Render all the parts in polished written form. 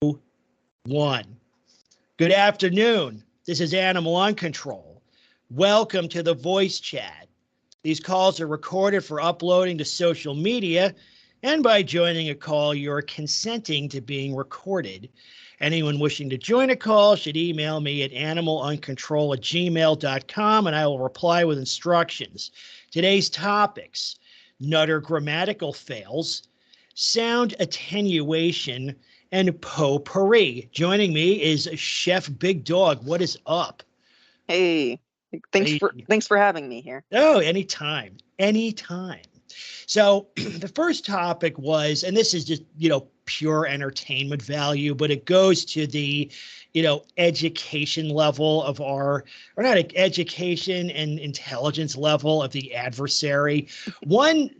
1. Good afternoon. This is Animal on Control. Welcome to the voice chat. These calls are recorded for uploading to social media, and by joining a call, you're consenting to being recorded. Anyone wishing to join a call should email me at animaluncontrol@gmail.com, and I will reply with instructions. Today's topics: nutter grammatical fails, sound attenuation, and potpourri. Joining me is Chef Big Dog. What is up? Hey, thanks for having me here. Oh, anytime. So the first topic was, and this is just, pure entertainment value, but it goes to the, education level of or not education and intelligence level of the adversary. One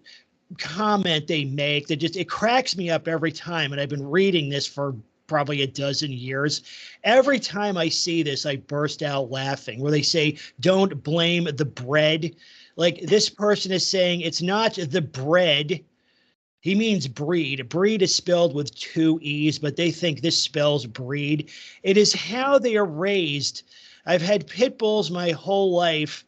comment they make that it cracks me up every time, and I've been reading this for probably a dozen years. Every time I see this, I burst out laughing, where they say, don't blame the bread. Like, this person is saying it's not the bread. He means breed. Breed is spelled with 2 E's, but they think this spells breed. It is how they are raised. I've had pit bulls my whole life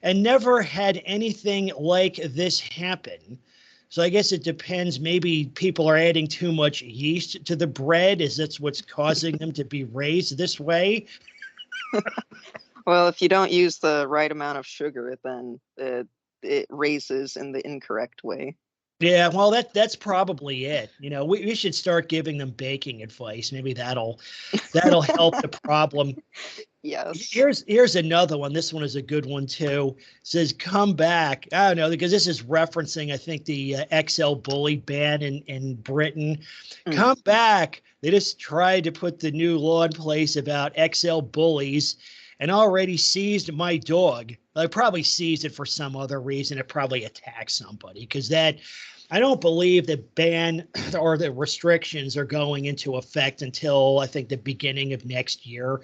and never had anything like this happen. So I guess it depends. Maybe people are adding too much yeast to the bread. Is that's what's causing them to be raised this way? Well, if you don't use the right amount of sugar, then it raises in the incorrect way. Yeah, well, that's probably it. We should start giving them baking advice. Maybe that'll help the problem. Yes. Here's another one. This one is a good one too. It says, come back. I don't know, because this is referencing, I think, the XL bully ban in Britain. Come back. They just tried to put the new law in place about XL bullies and already seized my dog. I probably seized it for some other reason. It probably attacked somebody, because I don't believe the ban or the restrictions are going into effect until, I think, the beginning of next year.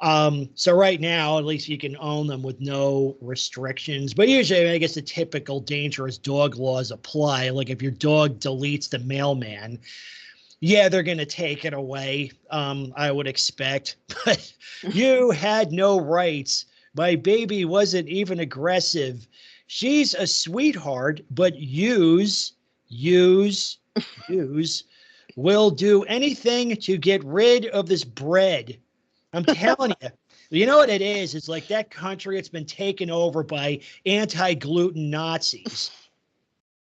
So right now, at least you can own them with no restrictions. But usually, I guess the typical dangerous dog laws apply. Like if your dog deletes the mailman, yeah, they're going to take it away, I would expect. But you had no rights. My baby wasn't even aggressive. She's a sweetheart, but use will do anything to get rid of this bread. I'm telling you. You know what it is? It's like that country, it's been taken over by anti-gluten Nazis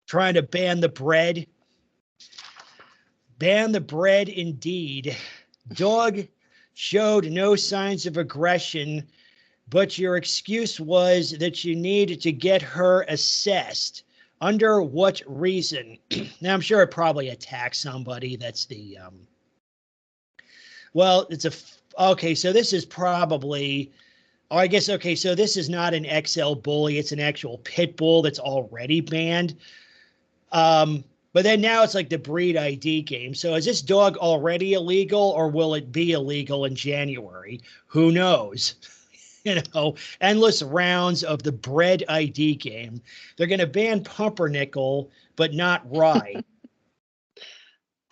trying to ban the bread. Ban the bread indeed. Dog showed no signs of aggression, but your excuse was that you needed to get her assessed. Under what reason? Now, I'm sure it probably attacked somebody. That's the, well, okay, so this is probably, I guess, okay, so this is not an XL bully. It's an actual pit bull that's already banned. But then now it's like the breed ID game. So is this dog already illegal, or will it be illegal in January? Who knows? Endless rounds of the bread ID game. They're going to ban pumpernickel, but not rye.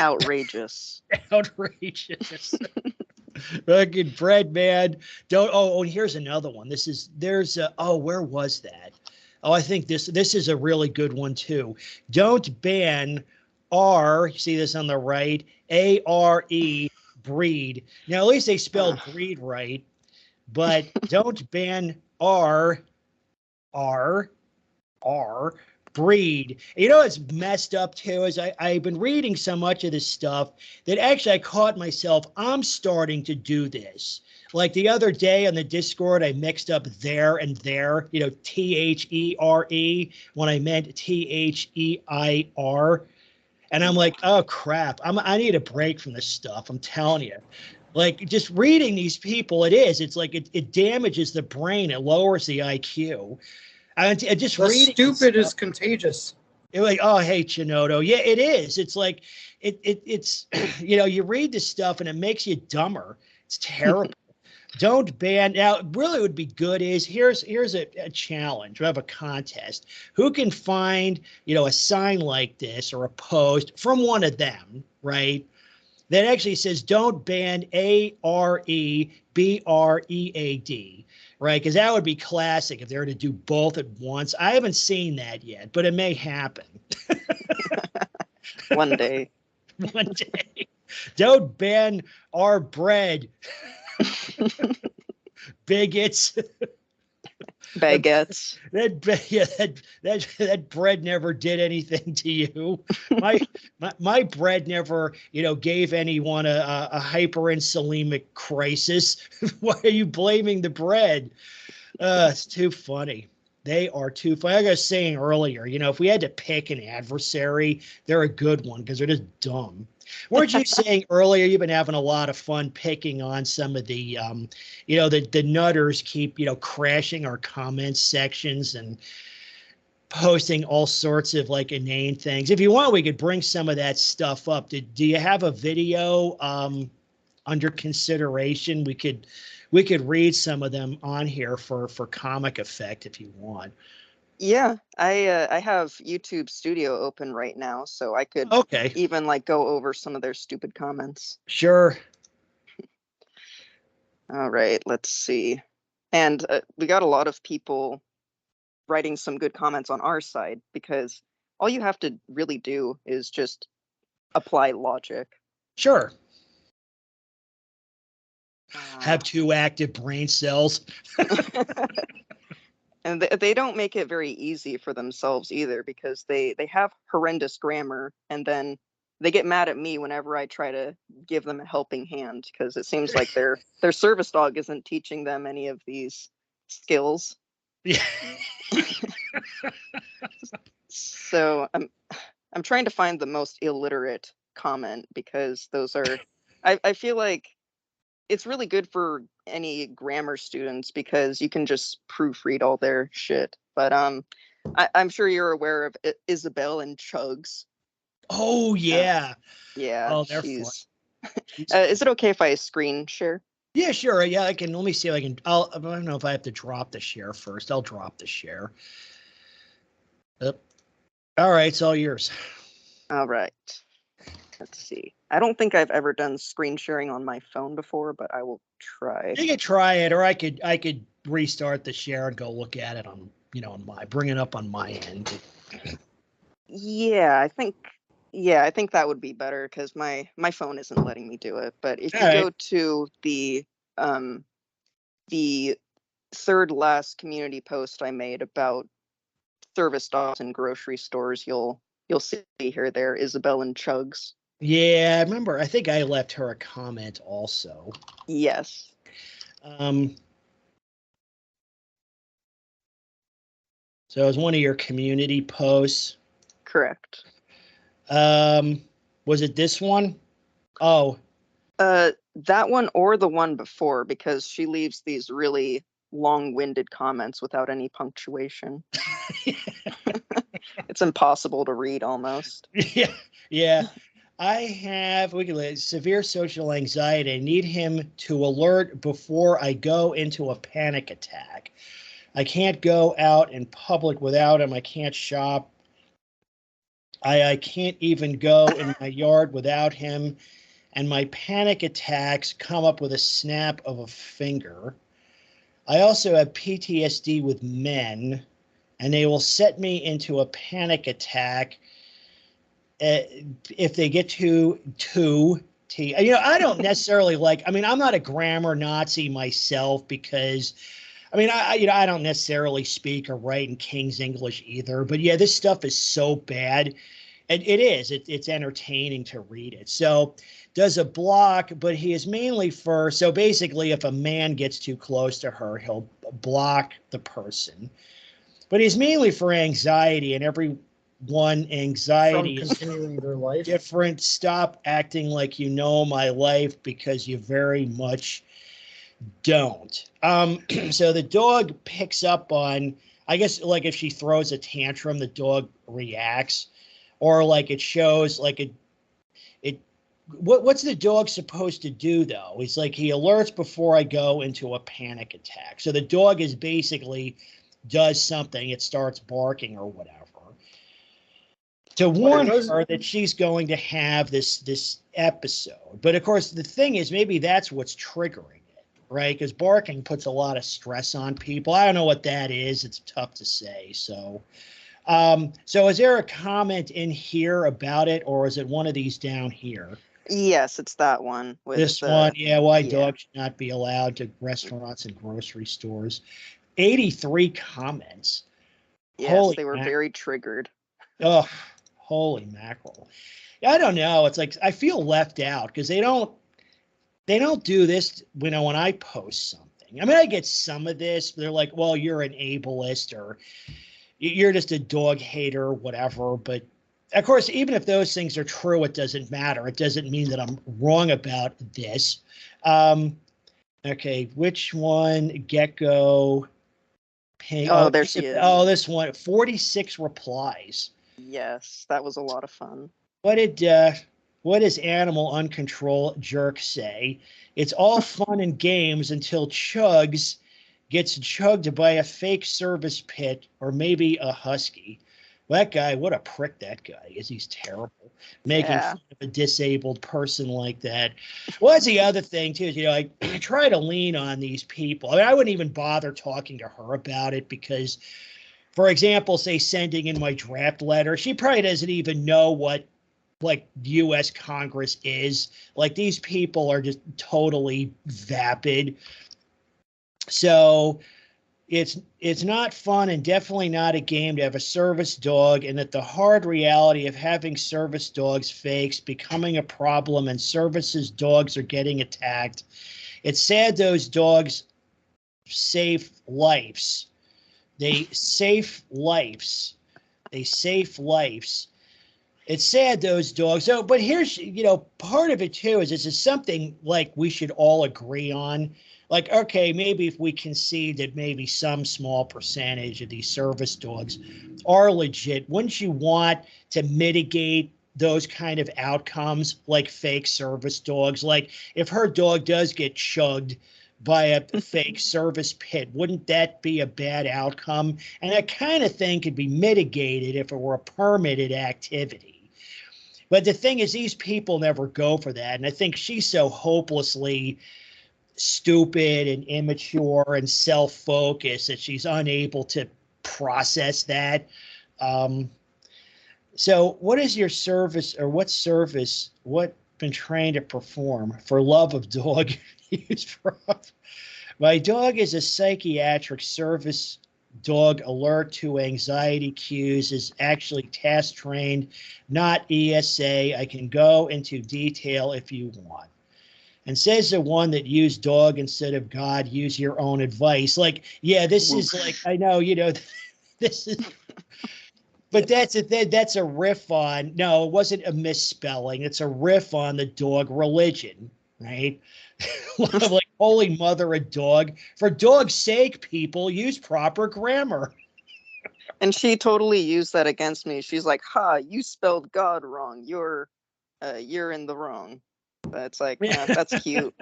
Outrageous. Outrageous. Fucking bread, man. Don't. Oh, here's another one. Where was that? Oh, I think this is a really good one too. Don't ban you see this on the right, ARE, breed. Now, at least they spelled breed right, but don't ban R, breed. It's messed up too, is I've been reading so much of this stuff that actually I caught myself, I'm starting to do this. Like the other day on the Discord, I mixed up there and there, THERE when I meant THEIR. And I'm like, oh crap, I need a break from this stuff. I'm telling you. Like, just reading these people, it's like it damages the brain. It lowers the IQ. Just the reading stupid is contagious. It's like, oh, hey, Chinoto. Yeah, it is. It's like, it's, you read this stuff and it makes you dumber. It's terrible. Don't ban. Now, really would be good is here's a challenge. We have a contest. Who can find, a sign like this or a post from one of them, right? that actually says don't ban AREBREAD, right? Because that would be classic if they were to do both at once. I haven't seen that yet, but it may happen. One day. One day. Don't ban our bread. Bigots. Baguettes. That bread never did anything to you. My bread never, gave anyone a hyperinsulemic crisis. Why are you blaming the bread? It's too funny. They are too funny. Like I was saying earlier, if we had to pick an adversary, they're a good one because they're just dumb. Weren't you saying earlier you've been having a lot of fun picking on some of the, the nutters keep, crashing our comments sections and posting all sorts of like inane things. If you want, we could bring some of that stuff up. Do you have a video under consideration? We could read some of them on here for comic effect if you want. Yeah, I have YouTube Studio open right now, so I could even like go over some of their stupid comments. Sure. All right, let's see. And we got a lot of people writing some good comments on our side because all you have to really do is just apply logic. Sure. Have two active brain cells. And they don't make it very easy for themselves either because they have horrendous grammar and then they get mad at me whenever I try to give them a helping hand because it seems like their service dog isn't teaching them any of these skills. Yeah. So I'm trying to find the most illiterate comment because those are I feel like it's really good for any grammar students because you can just proofread all their shit. But I'm sure you're aware of Isabel and Chugs. Oh yeah. Yeah. Oh, they're fun. Is it okay if I screen share? Yeah, sure. Yeah, I can. Let me see if I can. I don't know if I have to drop the share first. I'll drop the share. Yep. All right, it's all yours. All right. Let's see. I don't think I've ever done screen sharing on my phone before, but I will try. You could try it, or I could restart the share and go look at it on bring it up on my end. Yeah, I think that would be better because my phone isn't letting me do it. But if you go to the third last community post I made about service dogs in grocery stores, you'll see here there Isabel and Chugs. Yeah, I remember. I think I left her a comment also. Yes. So it was one of your community posts. Correct. Was it this one? Oh. That one or the one before, because she leaves these really long-winded comments without any punctuation. It's impossible to read almost. Yeah. I have severe social anxiety. I need him to alert before I go into a panic attack. I can't go out in public without him. I can't shop. I can't even go in my yard without him. And my panic attacks come up with a snap of a finger. I also have PTSD with men, and they will set me into a panic attack if they get too I don't necessarily I'm not a grammar Nazi myself because I don't necessarily speak or write in King's English either, but yeah, this stuff is so bad. And it's entertaining to read it. So does a block, but he is mainly so basically if a man gets too close to her, he'll block the person. But he's mainly for anxiety, and anxiety is continuing their life. Different. Stop acting like you know my life because you very much don't. So the dog picks up on, I guess, like if she throws a tantrum, the dog reacts, or like it shows like it. What's the dog supposed to do though? It's like he alerts before I go into a panic attack. So the dog is basically does something. It starts barking or whatever. to warn those- her that she's going to have this episode. But of course, the thing is, maybe that's what's triggering it, right? Because barking puts a lot of stress on people. I don't know what that is. It's tough to say. So, so is there a comment in here about it, or is it one of these down here? Yes, it's that one. With This one, yeah. Why yeah. dogs should not be allowed to restaurants and grocery stores. 83 comments. Yes, Holy they were mackerel. very triggered. Oh, holy mackerel. I don't know. It's like I feel left out because they don't do this, when I post something. I mean, I get some of this. They're like, well, you're an ableist or you're just a dog hater or whatever. But of course, even if those things are true, it doesn't matter. It doesn't mean that I'm wrong about this. Okay, which one? Gecko. Pink. Oh, there she is. Oh, this one. 46 replies. Yes, that was a lot of fun. What does Animal Uncontrol Jerk say? It's all fun and games until Chugs gets chugged by a fake service pit or maybe a husky. Well, that guy, what a prick that guy is. He's terrible. Making fun of a disabled person like that. Well, that's the other thing, too, is, I try to lean on these people. I mean, I wouldn't even bother talking to her about it because, for example, say sending in my draft letter, she probably doesn't even know what, like, U.S. Congress is. Like, these people are just totally vapid. So it's not fun and definitely not a game to have a service dog, and that the hard reality of having service dogs fakes becoming a problem and services dogs are getting attacked. It's sad those dogs save lives. They save lives. It's sad those dogs. So, but here's, part of it too is this is something like we should all agree on. Like, okay, maybe if we concede that maybe some small percentage of these service dogs are legit, wouldn't you want to mitigate those kind of outcomes like fake service dogs? Like if her dog does get chugged by a fake service pit, wouldn't that be a bad outcome? And that kind of thing could be mitigated if it were a permitted activity. But the thing is, these people never go for that. And I think she's so hopelessly stupid and immature and self-focused that she's unable to process that. So what is your service, or what been trained to perform for love of dog use prof? My dog is a psychiatric service dog alert to anxiety cues, is actually task trained, not ESA. I can go into detail if you want. And says the one that used dog instead of God, use your own advice. Like, yeah, this is like, I know, this is, but that's a riff on, no, it wasn't a misspelling. It's a riff on the dog religion, right? Like, holy mother of dog. For dog's sake, people, use proper grammar. And she totally used that against me. She's like, "Ha, you spelled God wrong. You're in the wrong." That's like, that's cute.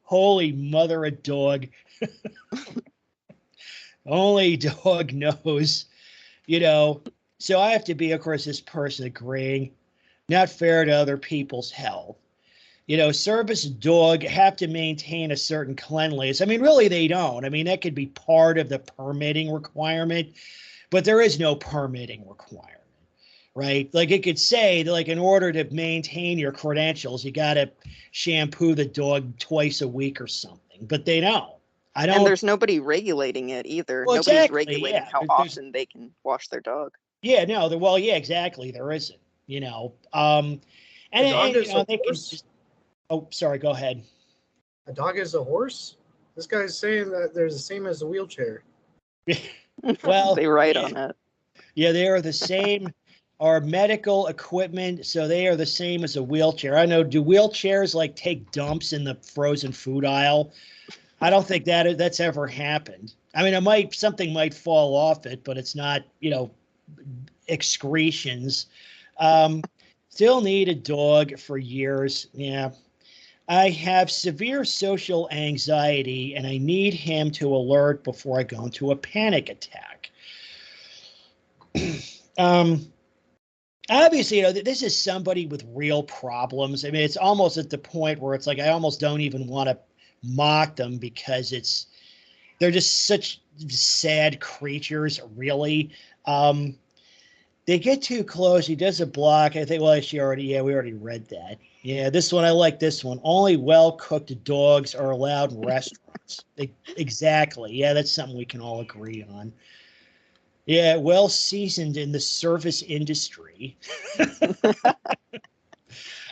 Holy mother of dog. Only dog knows, So I have to be, of course, this person agreeing, not fair to other people's health. Service dog have to maintain a certain cleanliness. I mean, really, they don't. I mean, that could be part of the permitting requirement, but there is no permitting requirement. Right? Like it could say, like, in order to maintain your credentials, you got to shampoo the dog twice a week or something, but they don't. And there's nobody regulating it either. Well, Nobody's exactly, regulating how often they can wash their dog. Yeah, no, well, yeah, exactly. There isn't, and they can just, oh, sorry, go ahead. A dog is a horse? This guy's saying that they're the same as a wheelchair. Well, they write on it. Yeah, they are the same. Are medical equipment, so they are the same as a wheelchair. I know. Do wheelchairs like take dumps in the frozen food aisle? I don't think that's ever happened. I mean, something might fall off it, but it's not, excretions. Still need a dog for years. Yeah. I have severe social anxiety and I need him to alert before I go into a panic attack. Obviously, this is somebody with real problems. I mean, it's almost at the point where it's like I almost don't even want to mock them because they're just such sad creatures, really. Um, they get too close. He does a block. I think, well, we already read that. Yeah, this one, I like this one. Only well-cooked dogs are allowed in restaurants. Exactly. Yeah, that's something we can all agree on. Yeah, well seasoned in the service industry.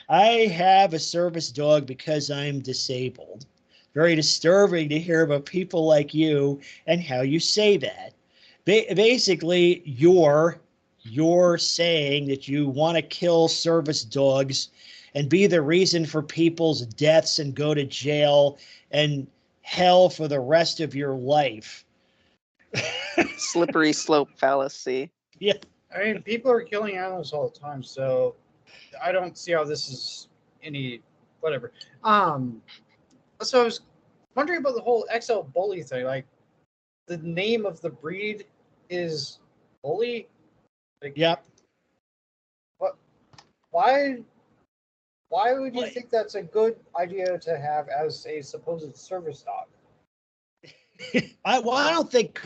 I have a service dog because I'm disabled. Very disturbing to hear about people like you and how you say that. Basically, you're saying that you want to kill service dogs and be the reason for people's deaths and go to jail and hell for the rest of your life. Slippery slope fallacy. Yeah. I mean, people are killing animals all the time, so I don't see how this is any whatever. So I was wondering about the whole XL bully thing. Like, the name of the breed is bully. Like, Yep. what? Why? Why would you Well, think that's a good idea to have as a supposed service dog? I don't think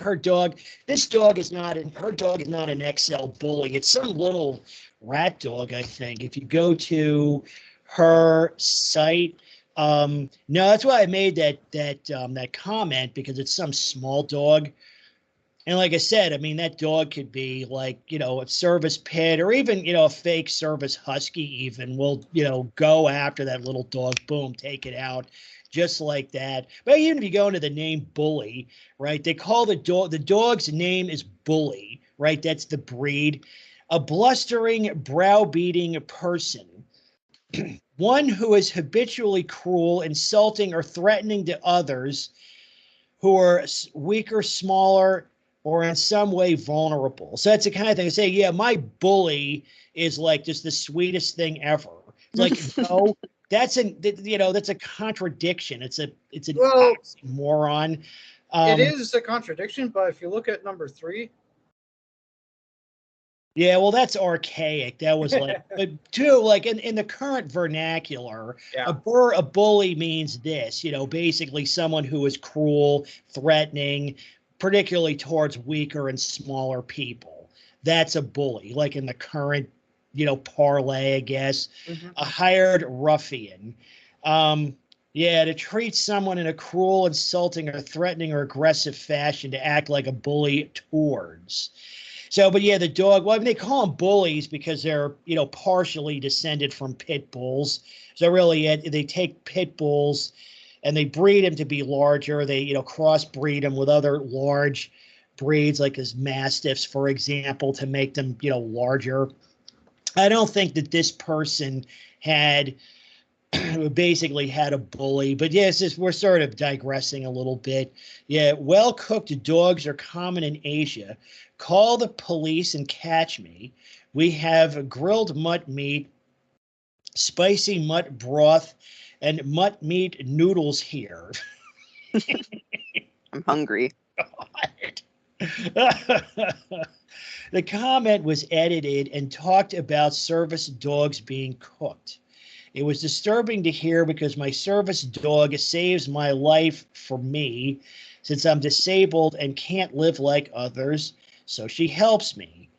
this dog is not her dog is not an XL bully. It's some little rat dog, I think. If you go to her site, no, that's why I made that comment, because it's some small dog. And like I said, I mean, that dog could be like, a service pit, or even, a fake service husky even will, go after that little dog, boom, take it out just like that. But even if you go into the name Bully, right, they call the dog's name is Bully, right? That's the breed. A blustering, browbeating person. One who is habitually cruel, insulting, or threatening to others who are weaker, smaller, or in some way vulnerable. So that's the kind of thing I say, yeah, my bully is like just the sweetest thing ever. It's like, no, that's a contradiction. It's an Well, oxymoron. it is a contradiction, but if you look at number 3, Yeah, well, that's archaic. That was like, but too, like in the current vernacular, yeah, a bully means this, basically someone who is cruel, threatening, particularly towards weaker and smaller people. That's a bully, like in the current, parlay, I guess. A hired ruffian. Yeah, to treat someone in a cruel, insulting, or threatening or aggressive fashion, to act like a bully towards. So, but yeah, the dog, well, I mean, they call them bullies because they're, partially descended from pit bulls. So really, they take pit bulls and they breed them to be larger. They, crossbreed them with other large breeds, like as mastiffs, for example, to make them, larger. I don't think that this person had basically had a bully. But yes, we're sort of digressing a little bit. Yeah, well-cooked dogs are common in Asia. Call the police and catch me. We have grilled mutt meat, spicy mutt broth, and mutt meat noodles here. I'm hungry. The comment was edited and talked about service dogs being cooked. It was disturbing to hear because my service dog saves my life for me since I'm disabled and can't live like others, so she helps me.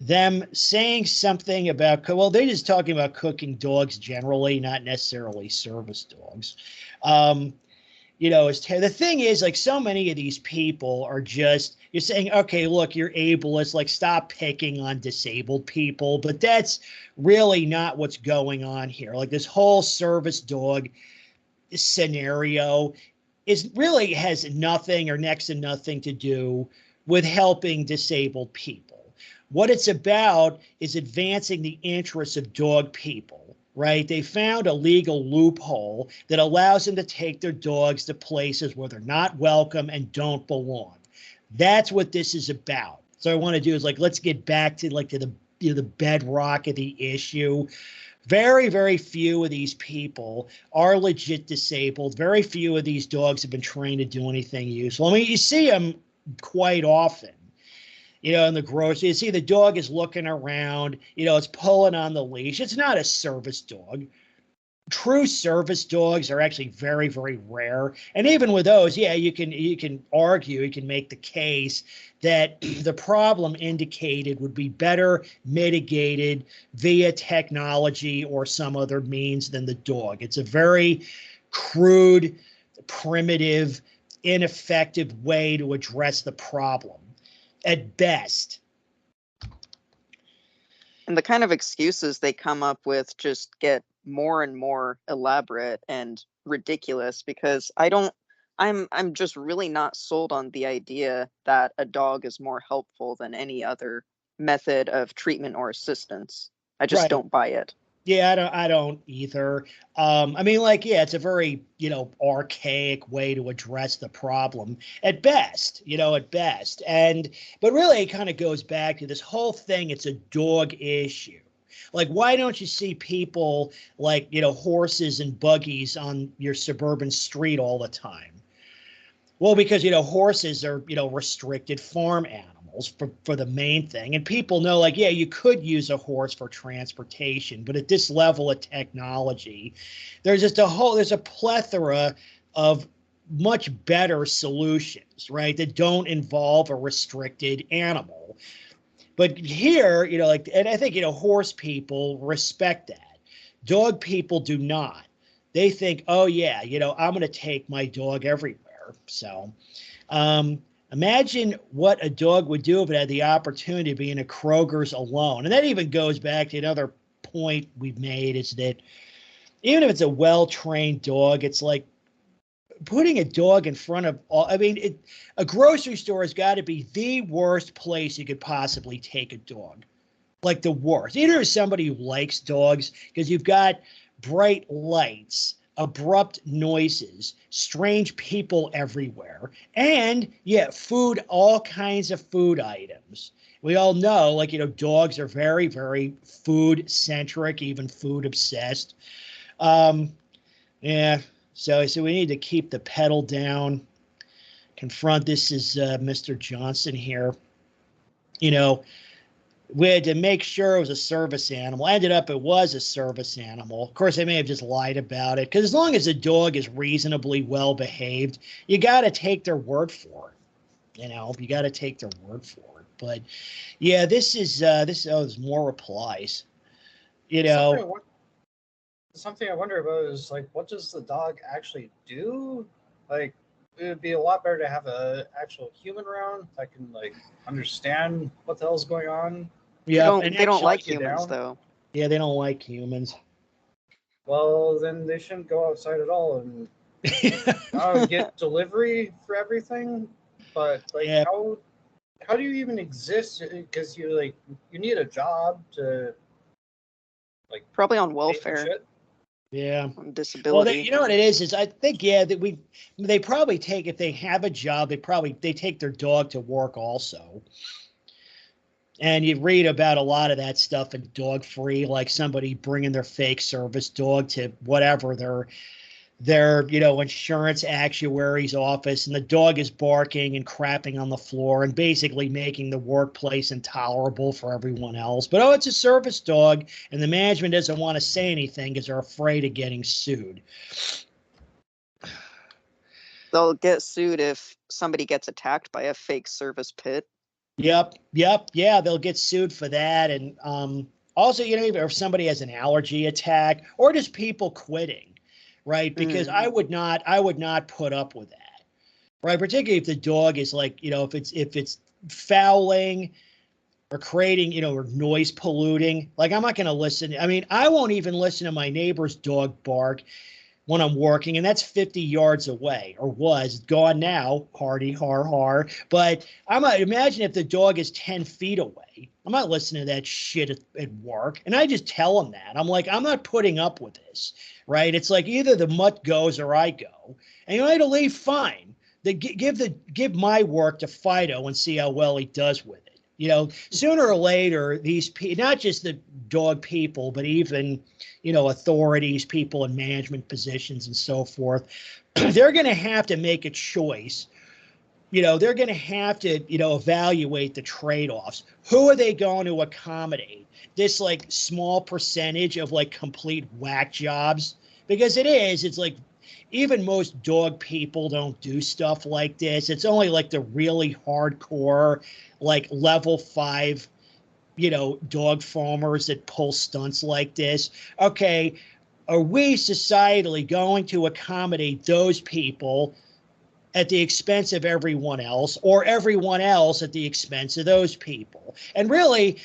Them saying something about, well, they're just talking about cooking dogs generally, not necessarily service dogs. The thing is, like, so many of these people are just, you're saying, okay, look, you're ableist, like, stop picking on disabled people, but that's really not what's going on here. Like, this whole service dog scenario has nothing or next to nothing to do with helping disabled people. What it's about is advancing the interests of dog people, right? They found a legal loophole that allows them to take their dogs to places where they're not welcome and don't belong. That's what this is about. So I want to do is, like, let's get back to the bedrock of the issue. Very, very few of these people are legit disabled. Very few of these dogs have been trained to do anything useful. I mean, you see them quite often. in the grocery. You see the dog is looking around, it's pulling on the leash. It's not a service dog. True service dogs are actually very, very rare. And even with those, yeah, you can argue, you can make the case that the problem indicated would be better mitigated via technology or some other means than the dog. It's a very crude, primitive, ineffective way to address the problem at best. And the kind of excuses they come up with just get more and more elaborate and ridiculous, because I'm just really not sold on the idea that a dog is more helpful than any other method of treatment or assistance. I just don't buy it. Yeah, I don't either. I mean, yeah, it's a very, archaic way to address the problem at best, at best. But really it kind of goes back to this whole thing. It's a dog issue. Like, why don't you see people like, horses and buggies on your suburban street all the time? Well, because, horses are, restricted farm animals for the main thing. And people know, like, yeah, you could use a horse for transportation, but at this level of technology, there's a plethora of much better solutions, right, that don't involve a restricted animal. But here, and I think, horse people respect that. Dog people do not. They think, oh, yeah, I'm going to take my dog everywhere. So imagine what a dog would do if it had the opportunity to be in a Kroger's alone. And that even goes back to another point we've made, is that even if it's a well-trained dog, it's like putting a dog in front of a grocery store has got to be the worst place you could possibly take a dog. Like the worst. Either as somebody who likes dogs, because you've got bright lights, abrupt noises, strange people everywhere, and food, all kinds of food items. We all know, dogs are very, very food centric, even food obsessed. Yeah. So we need to keep the pedal down, confront. This is Mr. Johnson here. We had to make sure it was a service animal. Ended up it was a service animal. Of course, they may have just lied about it, because as long as the dog is reasonably well behaved, you got to take their word for it. You got to take their word for it. But yeah, there's more replies. Something I wonder about is, like, what does the dog actually do? Like, it would be a lot better to have an actual human around that can, like, understand what the hell's going on. Yeah, they don't like humans, though. Yeah, they don't like humans. Well, then they shouldn't go outside at all and get delivery for everything. But how do you even exist? Because you need a job to, like, probably on welfare. Yeah. On disability. Well, you know what it is I think, that they probably take, if they have a job, they take their dog to work also. And you read about a lot of that stuff in Dog Free, like somebody bringing their fake service dog to whatever their insurance actuary's office, and the dog is barking and crapping on the floor and basically making the workplace intolerable for everyone else. But it's a service dog, and the management doesn't want to say anything because they're afraid of getting sued. They'll get sued if somebody gets attacked by a fake service pit. Yep. Yeah, they'll get sued for that. And also, if somebody has an allergy attack, or just people quitting. Right, because I would not put up with that, right? Particularly if the dog is if it's fouling or creating, or noise polluting. Like, I'm not going to listen. I mean, I won't even listen to my neighbor's dog bark when I'm working, and that's 50 yards away, or was gone now. Hardy, har. But imagine if the dog is 10 feet away. I'm not listening to that shit at work. And I just tell them that. I'm like, I'm not putting up with this, right? It's like either the mutt goes or I go. And it'll leave fine. Give my work to Fido and see how well he does with it. Sooner or later, these not just the dog people, but even, authorities, people in management positions and so forth, they're going to have to make a choice they're going to have to, evaluate the trade-offs. Who are they going to accommodate? This like small percentage of like complete whack jobs, because it's like even most dog people don't do stuff like this. It's only like the really hardcore, like level 5, dog farmers that pull stunts like this. Okay, are we societally going to accommodate those people at the expense of everyone else, or everyone else at the expense of those people? And really,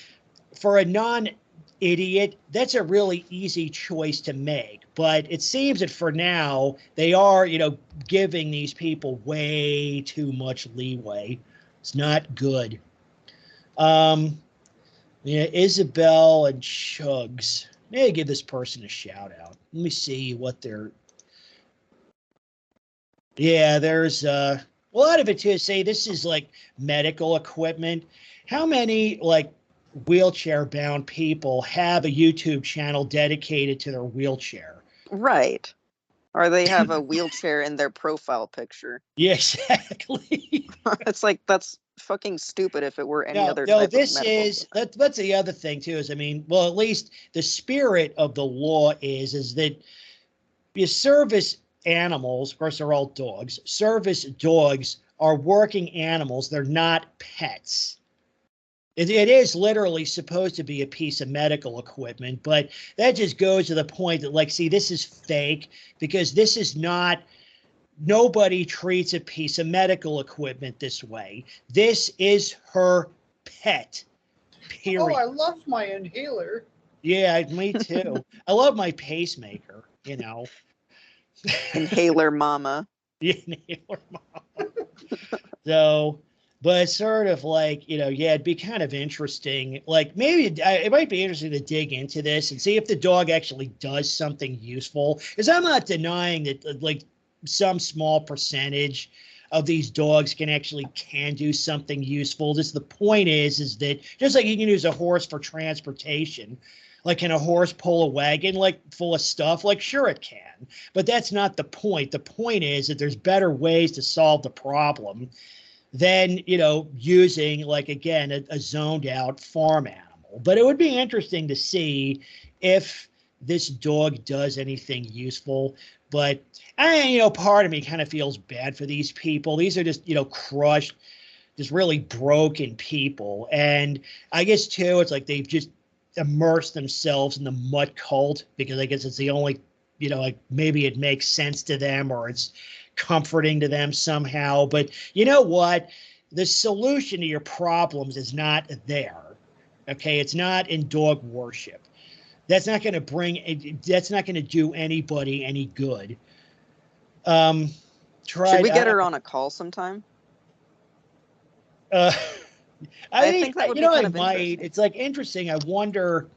for a non-idiot, that's a really easy choice to make. But it seems that for now, they are, giving these people way too much leeway. It's not good. Isabel and Chugs. Maybe give this person a shout out. Let me see what they're. Yeah, there's a lot of it too. Say this is like medical equipment. How many like wheelchair bound people have a YouTube channel dedicated to their wheelchair? Right. Or they have a wheelchair in their profile picture. Yeah, exactly. It's like, that's fucking stupid if it were any other No, type this of medical is that's the other thing too, is at least the spirit of the law is that you service animals, of course they're all dogs. Service dogs are working animals, they're not pets. It is literally supposed to be a piece of medical equipment, but that just goes to the point that, like, see, this is fake, because this is not, nobody treats a piece of medical equipment this way. This is her pet, period. Oh, I love my inhaler. Yeah, me too. I love my pacemaker, inhaler mama. Inhaler mom. So, but it's sort of like, it'd be kind of interesting. Like maybe it might be interesting to dig into this and see if the dog actually does something useful. Because I'm not denying that like some small percentage of these dogs can do something useful. Just the point is that just like you can use a horse for transportation, like can a horse pull a wagon like full of stuff? Like sure it can, but that's not the point. The point is that there's better ways to solve the problem than, using like, again, a zoned out farm animal. But it would be interesting to see if this dog does anything useful. But part of me kind of feels bad for these people. These are just, crushed, just really broken people. And I guess too, it's like they've just immersed themselves in the mutt cult, because I guess it's the only, like maybe it makes sense to them, or it's comforting to them somehow. But you know what? The solution to your problems is not there. Okay, it's not in dog worship. That's not going to do anybody any good. Should we get her on a call sometime? I think that would be kind of might. interesting. It's like interesting. I wonder.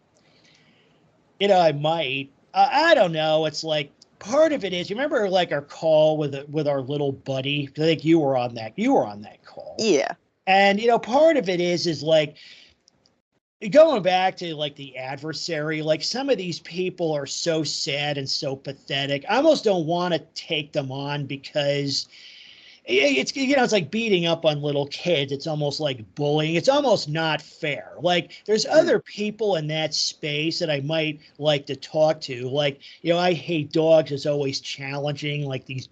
I might. I don't know. It's like part of it is, you remember like our call with our little buddy? I think you were on that. You were on that call. Yeah. And part of it is like going back to like the adversary. Like some of these people are so sad and so pathetic. I almost don't want to take them on, because it's like beating up on little kids. It's almost like bullying. It's almost not fair. Like there's other people in that space that I might like to talk to. Like, I Hate Dogs is always challenging, like these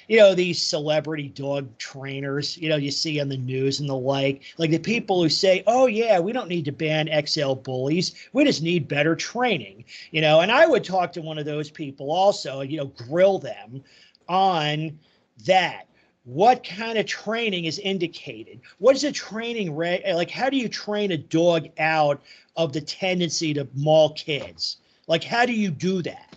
these celebrity dog trainers, you see on the news and the like the people who say, oh yeah, we don't need to ban XL bullies. We just need better training, and I would talk to one of those people also, grill them on that. What kind of training is indicated? What is a training like? How do you train a dog out of the tendency to maul kids? Like, how do you do that?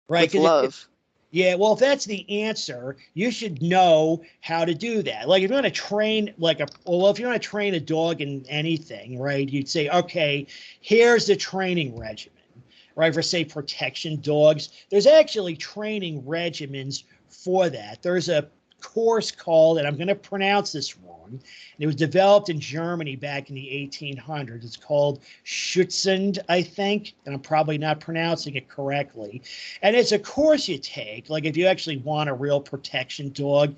Right? With love. Yeah, well, if that's the answer, you should know how to do that. Like, if you want to train if you want to train a dog in anything, right? You'd say, okay, here's the training regimen, right? For say protection dogs, there's actually training regimens for that. There's a course called, and I'm going to pronounce this wrong, and it was developed in Germany back in the 1800s. It's called Schutzhund, I think, and I'm probably not pronouncing it correctly. And it's a course you take, like if you actually want a real protection dog.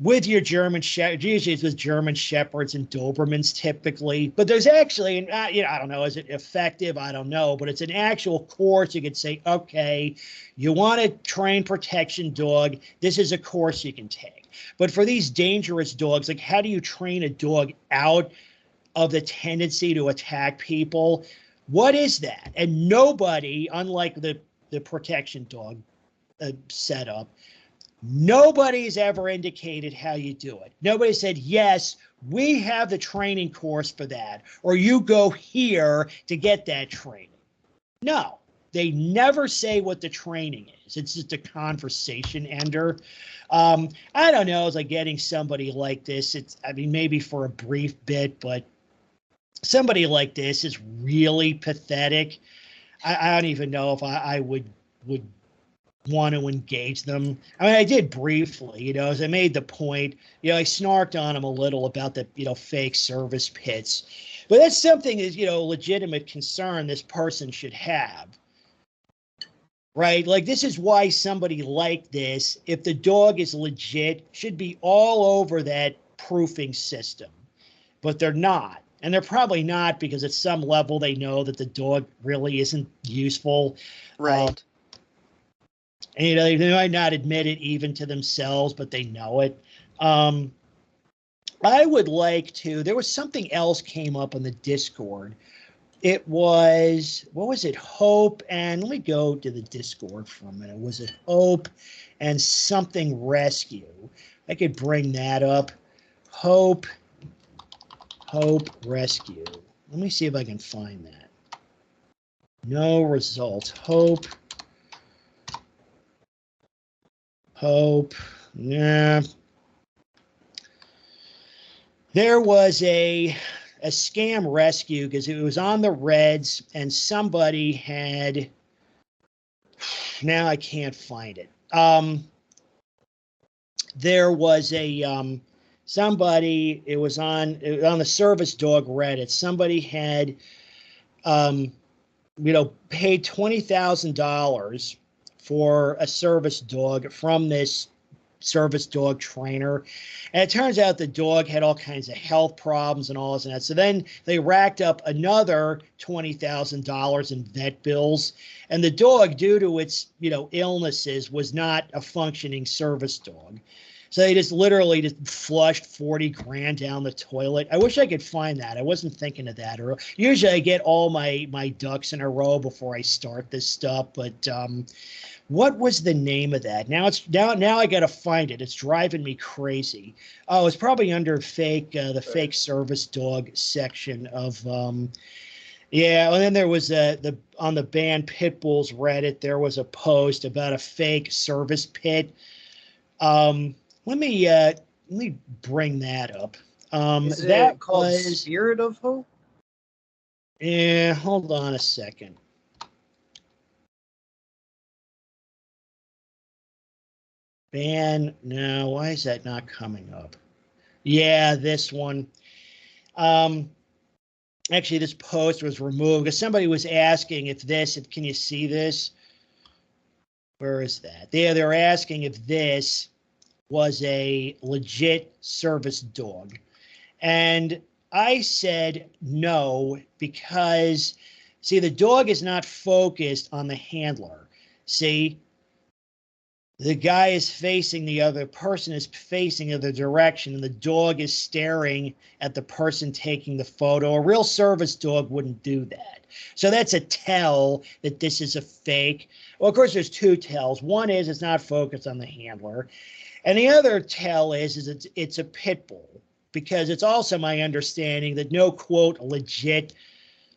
with your German Shepherd. Usually it's with German Shepherds and Dobermans typically, but there's actually, I don't know, is it effective? I don't know, but it's an actual course. You could say, okay, you want to train protection dog. This is a course you can take. But for these dangerous dogs, like how do you train a dog out of the tendency to attack people? What is that? And nobody, unlike the protection dog setup, nobody's ever indicated how you do it. Nobody said, yes, we have the training course for that, or you go here to get that training. No, they never say what the training is. It's just a conversation ender. I don't know, it's like getting somebody like this. Maybe for a brief bit, but somebody like this is really pathetic. I don't even know if I would want to engage them. I did briefly, as I made the point, I snarked on them a little about the, fake service pits. But that's something is, legitimate concern this person should have. Right? Like, this is why somebody like this, if the dog is legit, should be all over that proofing system. But they're not. And they're probably not because at some level they know that the dog really isn't useful. Right. And they might not admit it even to themselves, but they know it. I would like to, there was something else came up on the Discord. It was, what was it? Hope, and let me go to the Discord for a minute. Was it Hope and something rescue? I could bring that up. Hope rescue. Let me see if I can find that. No results. Hope. Yeah. There was a scam rescue because it was on the Reds and somebody had, now I can't find it. There was a somebody, it was on the service dog Reddit. Somebody had paid $20,000 for a service dog from this service dog trainer. And it turns out the dog had all kinds of health problems and all this and that. So then they racked up another $20,000 in vet bills. And the dog, due to its, illnesses, was not a functioning service dog. So they just literally just flushed 40 grand down the toilet. I wish I could find that. I wasn't thinking of that. Or usually I get all my ducks in a row before I start this stuff. But what was the name of that? Now I got to find it. It's driving me crazy. Oh, it's probably under the fake service dog section of yeah. And then there was on the banned pit bulls Reddit, there was a post about a fake service pit. Let me bring that up. Is it that called was Spirit of Hope? Yeah, hold on a second. No, why is that not coming up? Yeah, this one. Actually, this post was removed because somebody was asking can you see this? Where is that? They're asking if this was a legit service dog. And I said no, because, see, the dog is not focused on the handler. See, the guy is facing the other person is facing the other direction, and the dog is staring at the person taking the photo. A real service dog wouldn't do that. So that's a tell that this is a fake. Well, of course, there's two tells. One is it's not focused on the handler. And the other tell is it's a pit bull, because it's also my understanding that no, quote, legit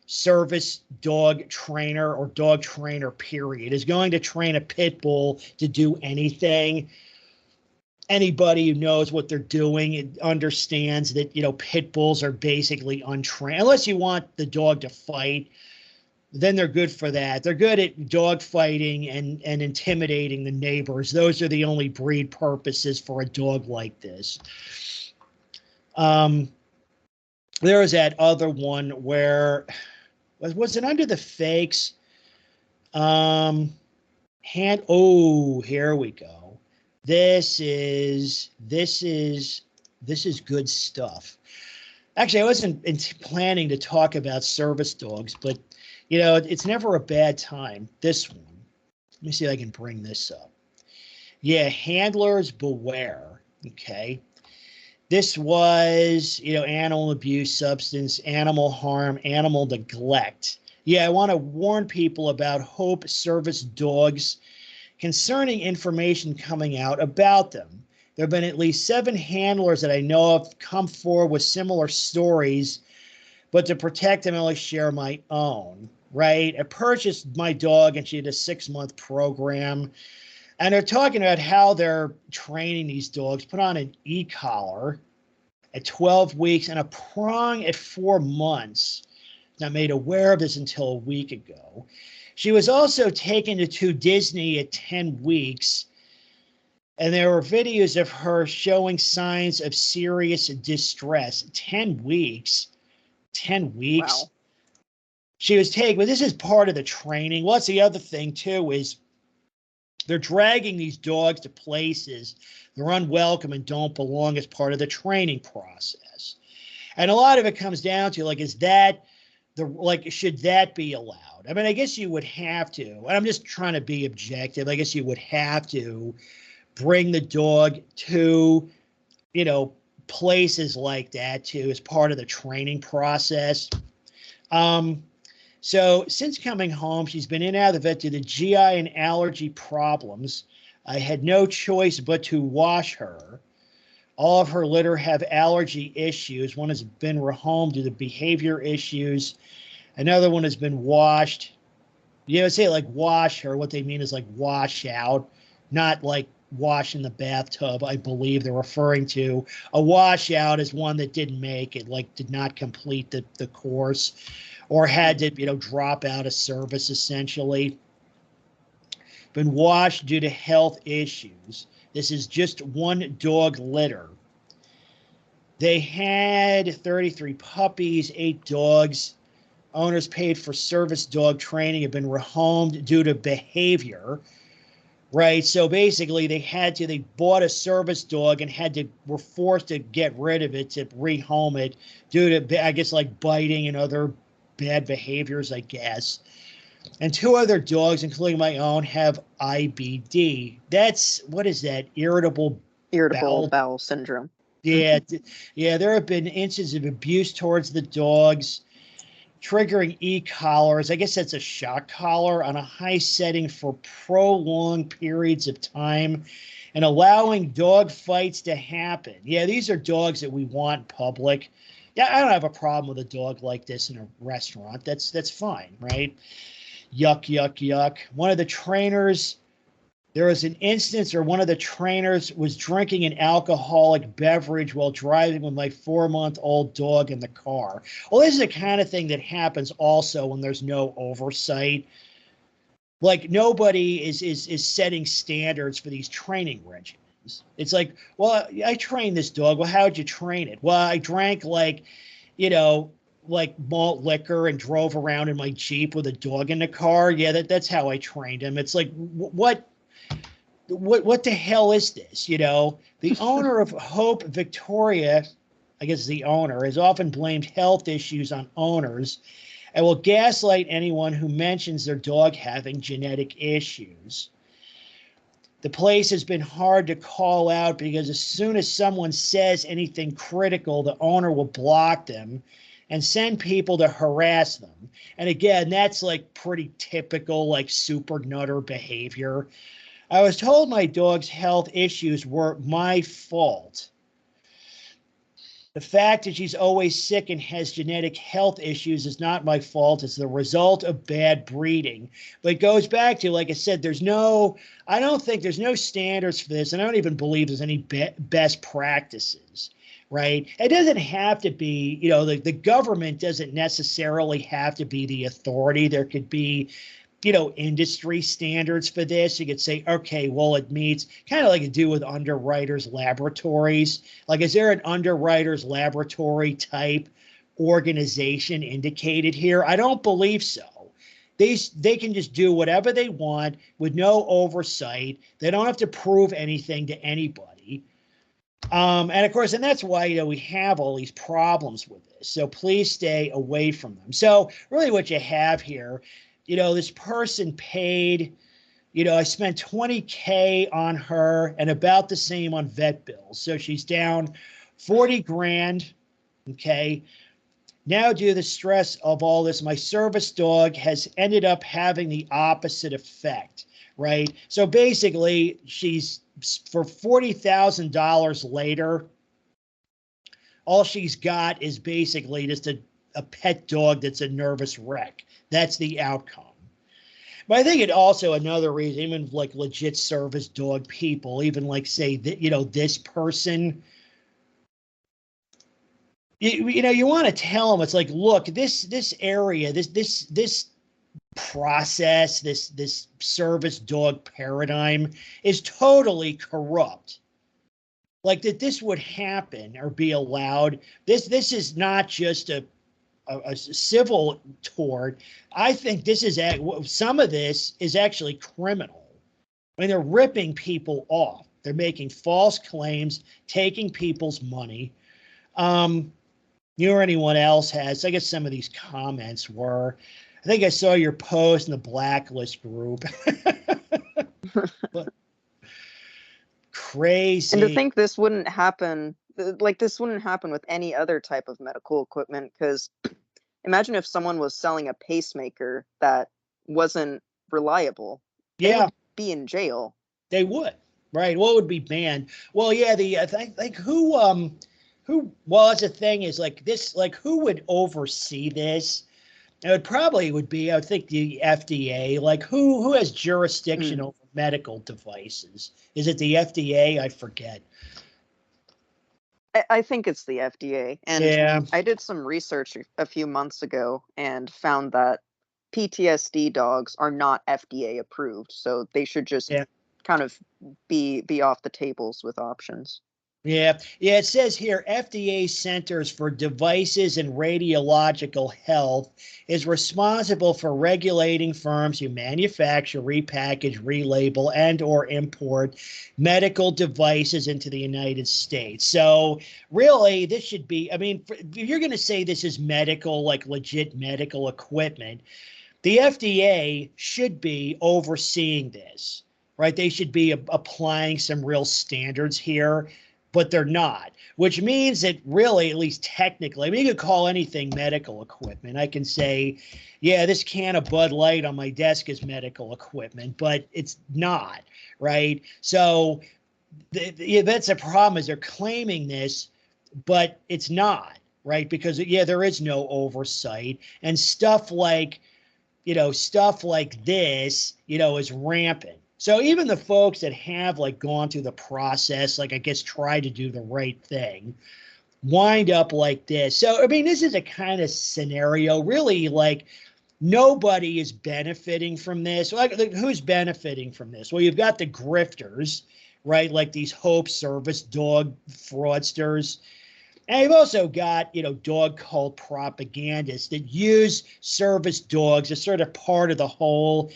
service dog trainer or dog trainer period is going to train a pit bull to do anything. Anybody who knows what they're doing understands that, pit bulls are basically untrained. Unless you want the dog to fight, then they're good for that. They're good at dog fighting and intimidating the neighbors. Those are the only breed purposes for a dog like this. There was that other one where, was it under the fakes? Here we go. This is good stuff. Actually, I wasn't planning to talk about service dogs, but it's never a bad time. This one. Let me see if I can bring this up. Yeah, handlers beware. Okay. This was, animal abuse, substance, animal harm, animal neglect. Yeah, I want to warn people about Hope service dogs concerning information coming out about them. There have been at least 7 handlers that I know of come forward with similar stories, but to protect them, I only share my own, right? I purchased my dog and she had a 6-month program. And they're talking about how they're training these dogs, put on an e-collar at 12 weeks and a prong at 4 months. Not made aware of this until a week ago. She was also taken to Disney at 10 weeks, and there were videos of her showing signs of serious distress. 10 weeks. 10 weeks. Wow. She was taken, but this is part of the training. What's the other thing, too, is they're dragging these dogs to places they're unwelcome and don't belong as part of the training process. And a lot of it comes down to, is that should that be allowed? I mean, I guess you would have to, and I'm just trying to be objective. I guess you would have to bring the dog to, places like that too, as part of the training process. So since coming home, she's been in and out of the vet due to GI and allergy problems. I had no choice but to wash her. All of her litter have allergy issues. One has been rehomed due to behavior issues. Another one has been washed. Say wash her. What they mean is wash out, not wash in the bathtub. I believe they're referring to a washout as one that didn't make it, did not complete the course, or had to, drop out of service, essentially. Been washed due to health issues. This is just one dog litter. They had 33 puppies, 8 dogs. Owners paid for service dog training, have been rehomed due to behavior, right? So basically they bought a service dog and were forced to get rid of it, to rehome it due to, I guess, biting and other bad behaviors, I guess. And 2 other dogs, including my own, have IBD. What is that? Irritable bowel syndrome. Yeah, there have been instances of abuse towards the dogs, triggering e-collars. I guess that's a shock collar on a high setting for prolonged periods of time and allowing dog fights to happen. Yeah, these are dogs that we want public. Yeah, I don't have a problem with a dog like this in a restaurant. That's fine, right? Yuck, yuck, yuck. There was an instance where one of the trainers was drinking an alcoholic beverage while driving with my 4-month-old dog in the car. Well, this is the kind of thing that happens also when there's no oversight. Nobody is setting standards for these training regimens. It's well, I trained this dog. Well, how'd you train it? Well, I drank malt liquor and drove around in my Jeep with a dog in the car. Yeah, that's how I trained him. It's what the hell is this? The owner of Hope Victoria, I guess the owner, has often blamed health issues on owners and will gaslight anyone who mentions their dog having genetic issues. The place has been hard to call out because as soon as someone says anything critical, the owner will block them and send people to harass them. And again, that's pretty typical, super nutter behavior. I was told my dog's health issues were my fault. The fact that she's always sick and has genetic health issues is not my fault. It's the result of bad breeding. But it goes back to, like I said, I don't think there's no standards for this. And I don't even believe there's any best practices, right? It doesn't have to be, the government doesn't necessarily have to be the authority. There could be, industry standards for this. You could say, okay, well, it meets kind of like you do with underwriters laboratories. Is there an underwriters laboratory type organization indicated here? I don't believe so. they can just do whatever they want with no oversight. They don't have to prove anything to anybody. And of course, and that's why, we have all these problems with this. So please stay away from them. So really what you have here, this person paid, I spent $20K on her and about the same on vet bills. So she's down 40 grand. Okay. Now, due to the stress of all this, my service dog has ended up having the opposite effect, right? So basically, she's for $40,000 later, all she's got is basically just a pet dog that's a nervous wreck. That's the outcome. But I think it also another reason, even like legit service dog people, even like say that, this person, you want to tell them, it's like, look, this area, this process, this service dog paradigm is totally corrupt. Like that this would happen or be allowed. This is not just a civil tort. I think this is some of this is actually criminal. I mean, they're ripping people off. They're making false claims, taking people's money. You or anyone else has, I guess some of these comments were, I think I saw your post in the blacklist group. Crazy. And to think this wouldn't happen, this wouldn't happen with any other type of medical equipment, because imagine if someone was selling a pacemaker that wasn't reliable. They would be in jail. They would, right? What would be banned? Well, yeah, well, that's the thing is like this, like who would oversee this? It would be, I think, the FDA. Like who has jurisdiction over medical devices? Is it the FDA? I forget. I think it's the FDA. And I did some research a few months ago and found that PTSD dogs are not FDA approved. So they should just kind of be off the tables with options. Yeah. It says here, FDA Centers for Devices and Radiological Health is responsible for regulating firms who manufacture, repackage, relabel, and or import medical devices into the United States. So really, this should be, I mean, if you're going to say this is medical, like legit medical equipment, the FDA should be overseeing this, right? They should be applying some real standards here. But they're not, which means that really, at least technically, I mean, you could call anything medical equipment. I can say, yeah, this can of Bud Light on my desk is medical equipment, but it's not, right? So that's a problem is they're claiming this, but it's not, right? Because, there is no oversight and stuff like this, is rampant. So even the folks that have like gone through the process, like I guess try to do the right thing, wind up like this. So, I mean, this is a kind of scenario really like nobody is benefiting from this. Like who's benefiting from this? Well, you've got the grifters, right? Like these Hope service dog fraudsters. And you've also got, dog cult propagandists that use service dogs as sort of part of the whole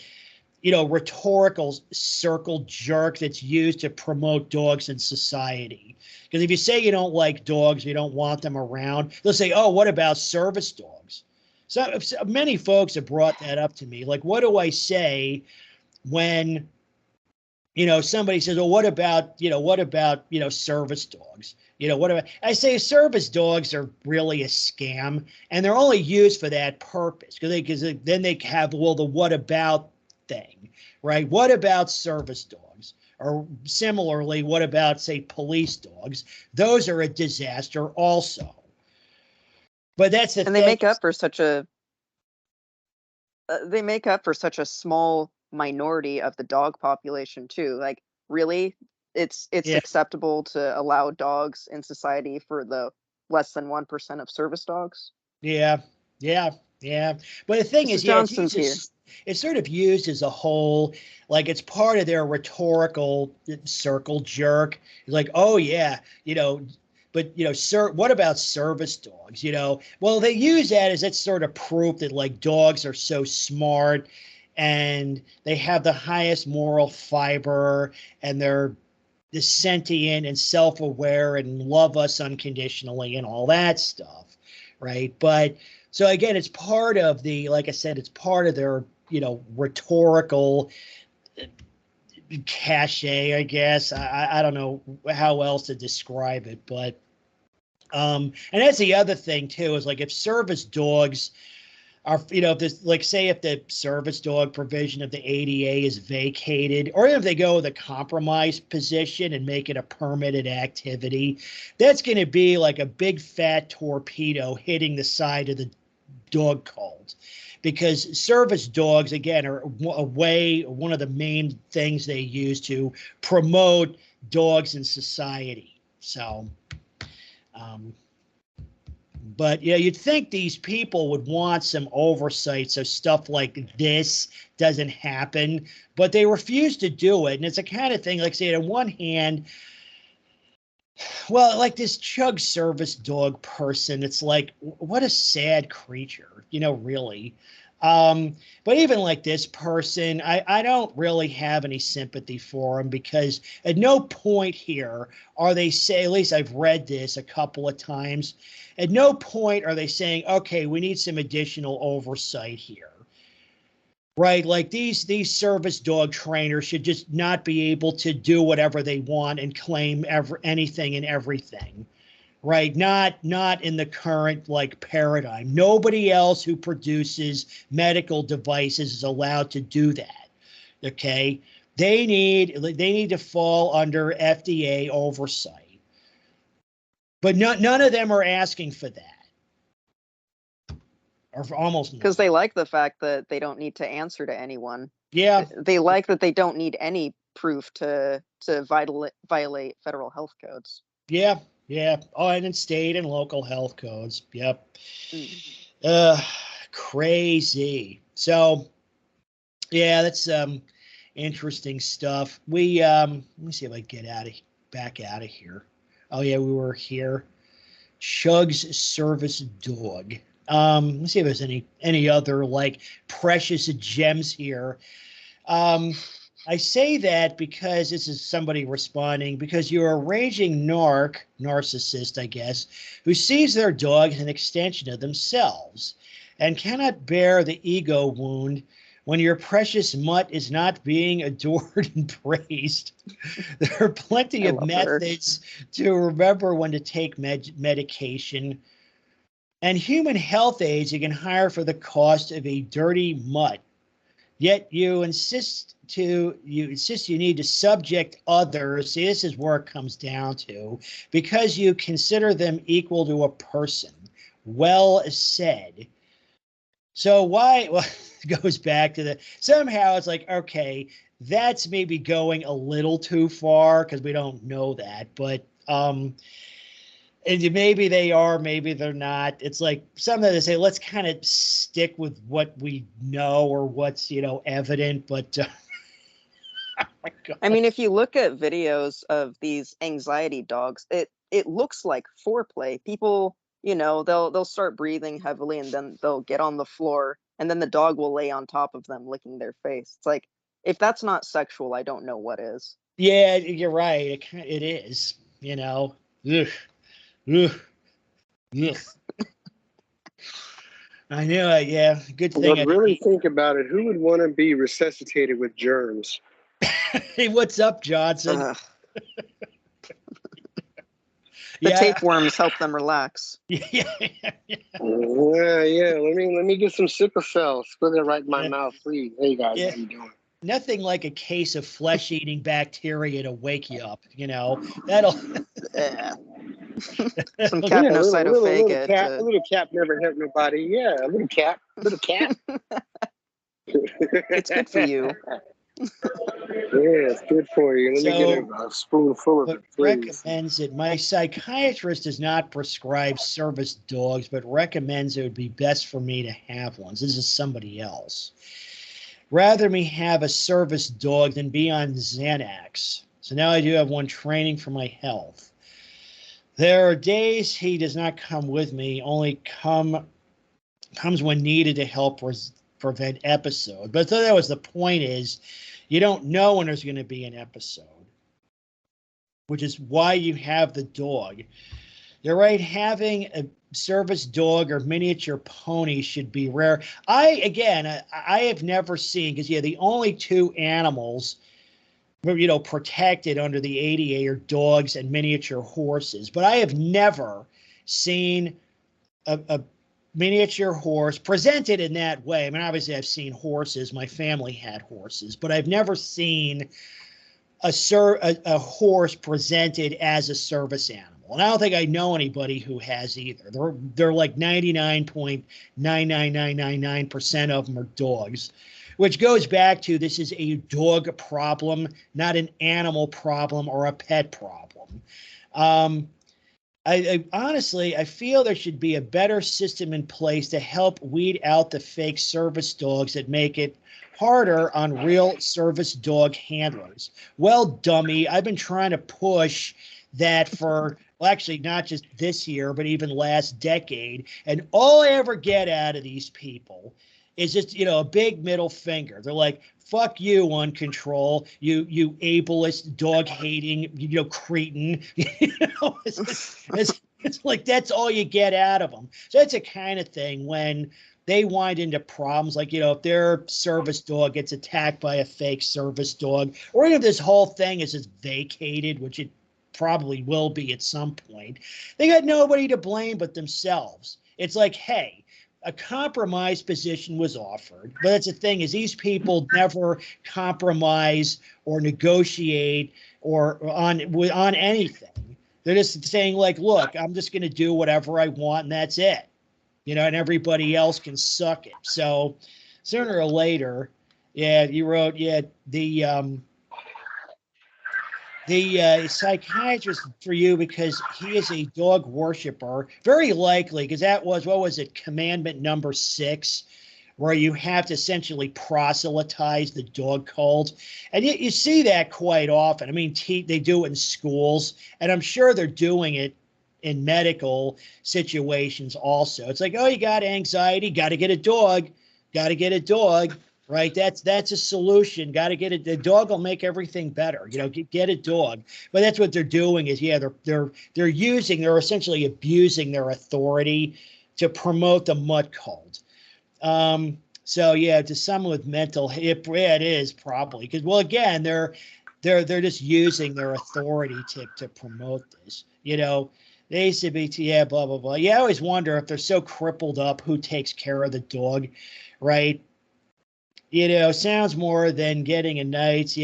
rhetorical circle jerk that's used to promote dogs in society. Because if you say you don't like dogs, you don't want them around, they'll say, oh, what about service dogs? So many folks have brought that up to me. Like, what do I say when, somebody says, well, what about service dogs? What about, I say service dogs are really a scam and they're only used for that purpose because then they have, well, the what about thing, right? What about service dogs? Or similarly, what about, say, police dogs? Those are a disaster also. But that's the thing. And they make up for such a small minority of the dog population too. Like really, it's acceptable to allow dogs in society for the less than 1% of service dogs. Yeah. But the thing is, it's sort of used as a whole, like it's part of their rhetorical circle jerk. It's like, oh yeah, but but what about service dogs? Well, they use that as that sort of proof that like dogs are so smart and they have the highest moral fiber and they're sentient and self-aware and love us unconditionally and all that stuff, right? But so again, it's part of like I said, it's part of their rhetorical cachet, I guess. I don't know how else to describe it, but and that's the other thing too, is like if service dogs are, if this, like, say if the service dog provision of the ADA is vacated, or if they go with a compromise position and make it a permitted activity, that's going to be like a big fat torpedo hitting the side of the dog cult. Because service dogs, again, are one of the main things they use to promote dogs in society. So, but you'd think these people would want some oversight so stuff like this doesn't happen, but they refuse to do it. And it's a kind of thing, like, say, on one hand, well, like this chug service dog person, it's like, what a sad creature, really. But even like this person, I don't really have any sympathy for him, because at no point here are they say, at least I've read this a couple of times, at no point are they saying, okay, we need some additional oversight here. Right, like these service dog trainers should just not be able to do whatever they want and claim anything and everything. Right, not in the current like paradigm. Nobody else who produces medical devices is allowed to do that. Okay, they need to fall under FDA oversight, but none of them are asking for that. Or almost because they like the fact that they don't need to answer to anyone. Yeah, they like that they don't need any proof to violate federal health codes. Yeah. Oh, and in state and local health codes. Yep. Crazy. So, yeah, that's interesting stuff. We let me see if I can get back out of here. Oh yeah, we were here. Chug's service dog. Let's see if there's any other like precious gems here. I say that because this is somebody responding, because you're a raging narcissist, I guess, who sees their dog as an extension of themselves and cannot bear the ego wound when your precious mutt is not being adored and praised. There are plenty of methods to remember when to take medication and human health aides you can hire for the cost of a dirty mutt. Yet you insist you need to subject others. See, this is where it comes down to, because you consider them equal to a person. Well said. So why? Well, it goes back to somehow it's like, okay, that's maybe going a little too far because we don't know that, but and maybe they are, maybe they're not. It's like something they say, let's kind of stick with what we know or what's, evident. But oh my God. I mean, if you look at videos of these anxiety dogs, it looks like foreplay. People, they'll start breathing heavily and then they'll get on the floor and then the dog will lay on top of them, licking their face. It's like, if that's not sexual, I don't know what is. Yeah, you're right. It is, Ugh. Ugh. Ugh. I know it. Yeah, good thing. But really think about it. Who would want to be resuscitated with germs? Hey, what's up, Johnson? The tapeworms help them relax. Yeah. Let me get some sickle cells. Put it right in my mouth, please. Hey guys, how you doing? Nothing like a case of flesh-eating bacteria to wake you up. That'll. Some capnocytophaga. A little cap never hurt nobody. Yeah, a little cap. It's good for you. Yeah, it's good for you. Let me get a spoonful of it, please. Recommends it. My psychiatrist does not prescribe service dogs, but recommends it would be best for me to have one. This is somebody else. Rather me have a service dog than be on Xanax. So now I do have one training for my health. There are days he does not come with me, only comes when needed to help prevent episode. But so that was the point is you don't know when there's going to be an episode, which is why you have the dog. You're right. Having a service dog or miniature pony should be rare. I have never seen, because the only two animals protected under the ADA are dogs and miniature horses. But I have never seen a miniature horse presented in that way. I mean, obviously I've seen horses. My family had horses, but I've never seen a horse presented as a service animal. And I don't think I know anybody who has either. They're like 99.99999% of them are dogs, which goes back to this is a dog problem, not an animal problem or a pet problem. I honestly feel there should be a better system in place to help weed out the fake service dogs that make it harder on real service dog handlers. Well, dummy, I've been trying to push that for, well, actually not just this year, but even last decade. And all I ever get out of these people is just, a big middle finger. They're like, fuck you, on control, you ableist, dog-hating, cretin. It's like that's all you get out of them. So that's the kind of thing when they wind into problems like, if their service dog gets attacked by a fake service dog, or even if this whole thing is just vacated, which it probably will be at some point, they got nobody to blame but themselves. It's like, hey, a compromise position was offered, but that's the thing is these people never compromise or negotiate or on anything. They're just saying like, look, I'm just going to do whatever I want and that's it, and everybody else can suck it. So sooner or later, you wrote, the psychiatrist for you because he is a dog worshiper, very likely, because that was, what was it, commandment number 6, where you have to essentially proselytize the dog cult. And you see that quite often. I mean, they do it in schools, and I'm sure they're doing it in medical situations also. It's like, oh, you got anxiety, got to get a dog, right? That's a solution. Got to get it. The dog will make everything better. Get a dog. But that's what they're doing is, they're essentially abusing their authority to promote the mutt cult. So to someone with mental, it is probably because, well, again, they're just using their authority to promote this. They used to be, blah, blah, blah. I always wonder if they're so crippled up, who takes care of the dog, right? Sounds more than getting a night's,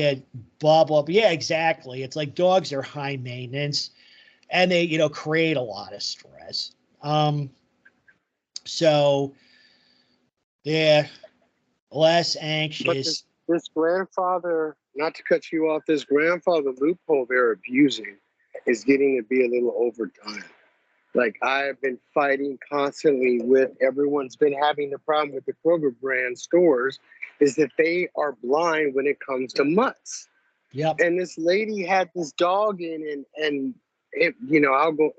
blah, blah, blah. Yeah, exactly. It's like dogs are high maintenance and they, create a lot of stress. So, less anxious. But this grandfather, not to cut you off, this grandfather loophole they're abusing is getting to be a little overdone. Like I've been fighting constantly with everyone's been having the problem with the Kroger brand stores is that they are blind when it comes to mutts. Yep. And this lady had this dog in and it,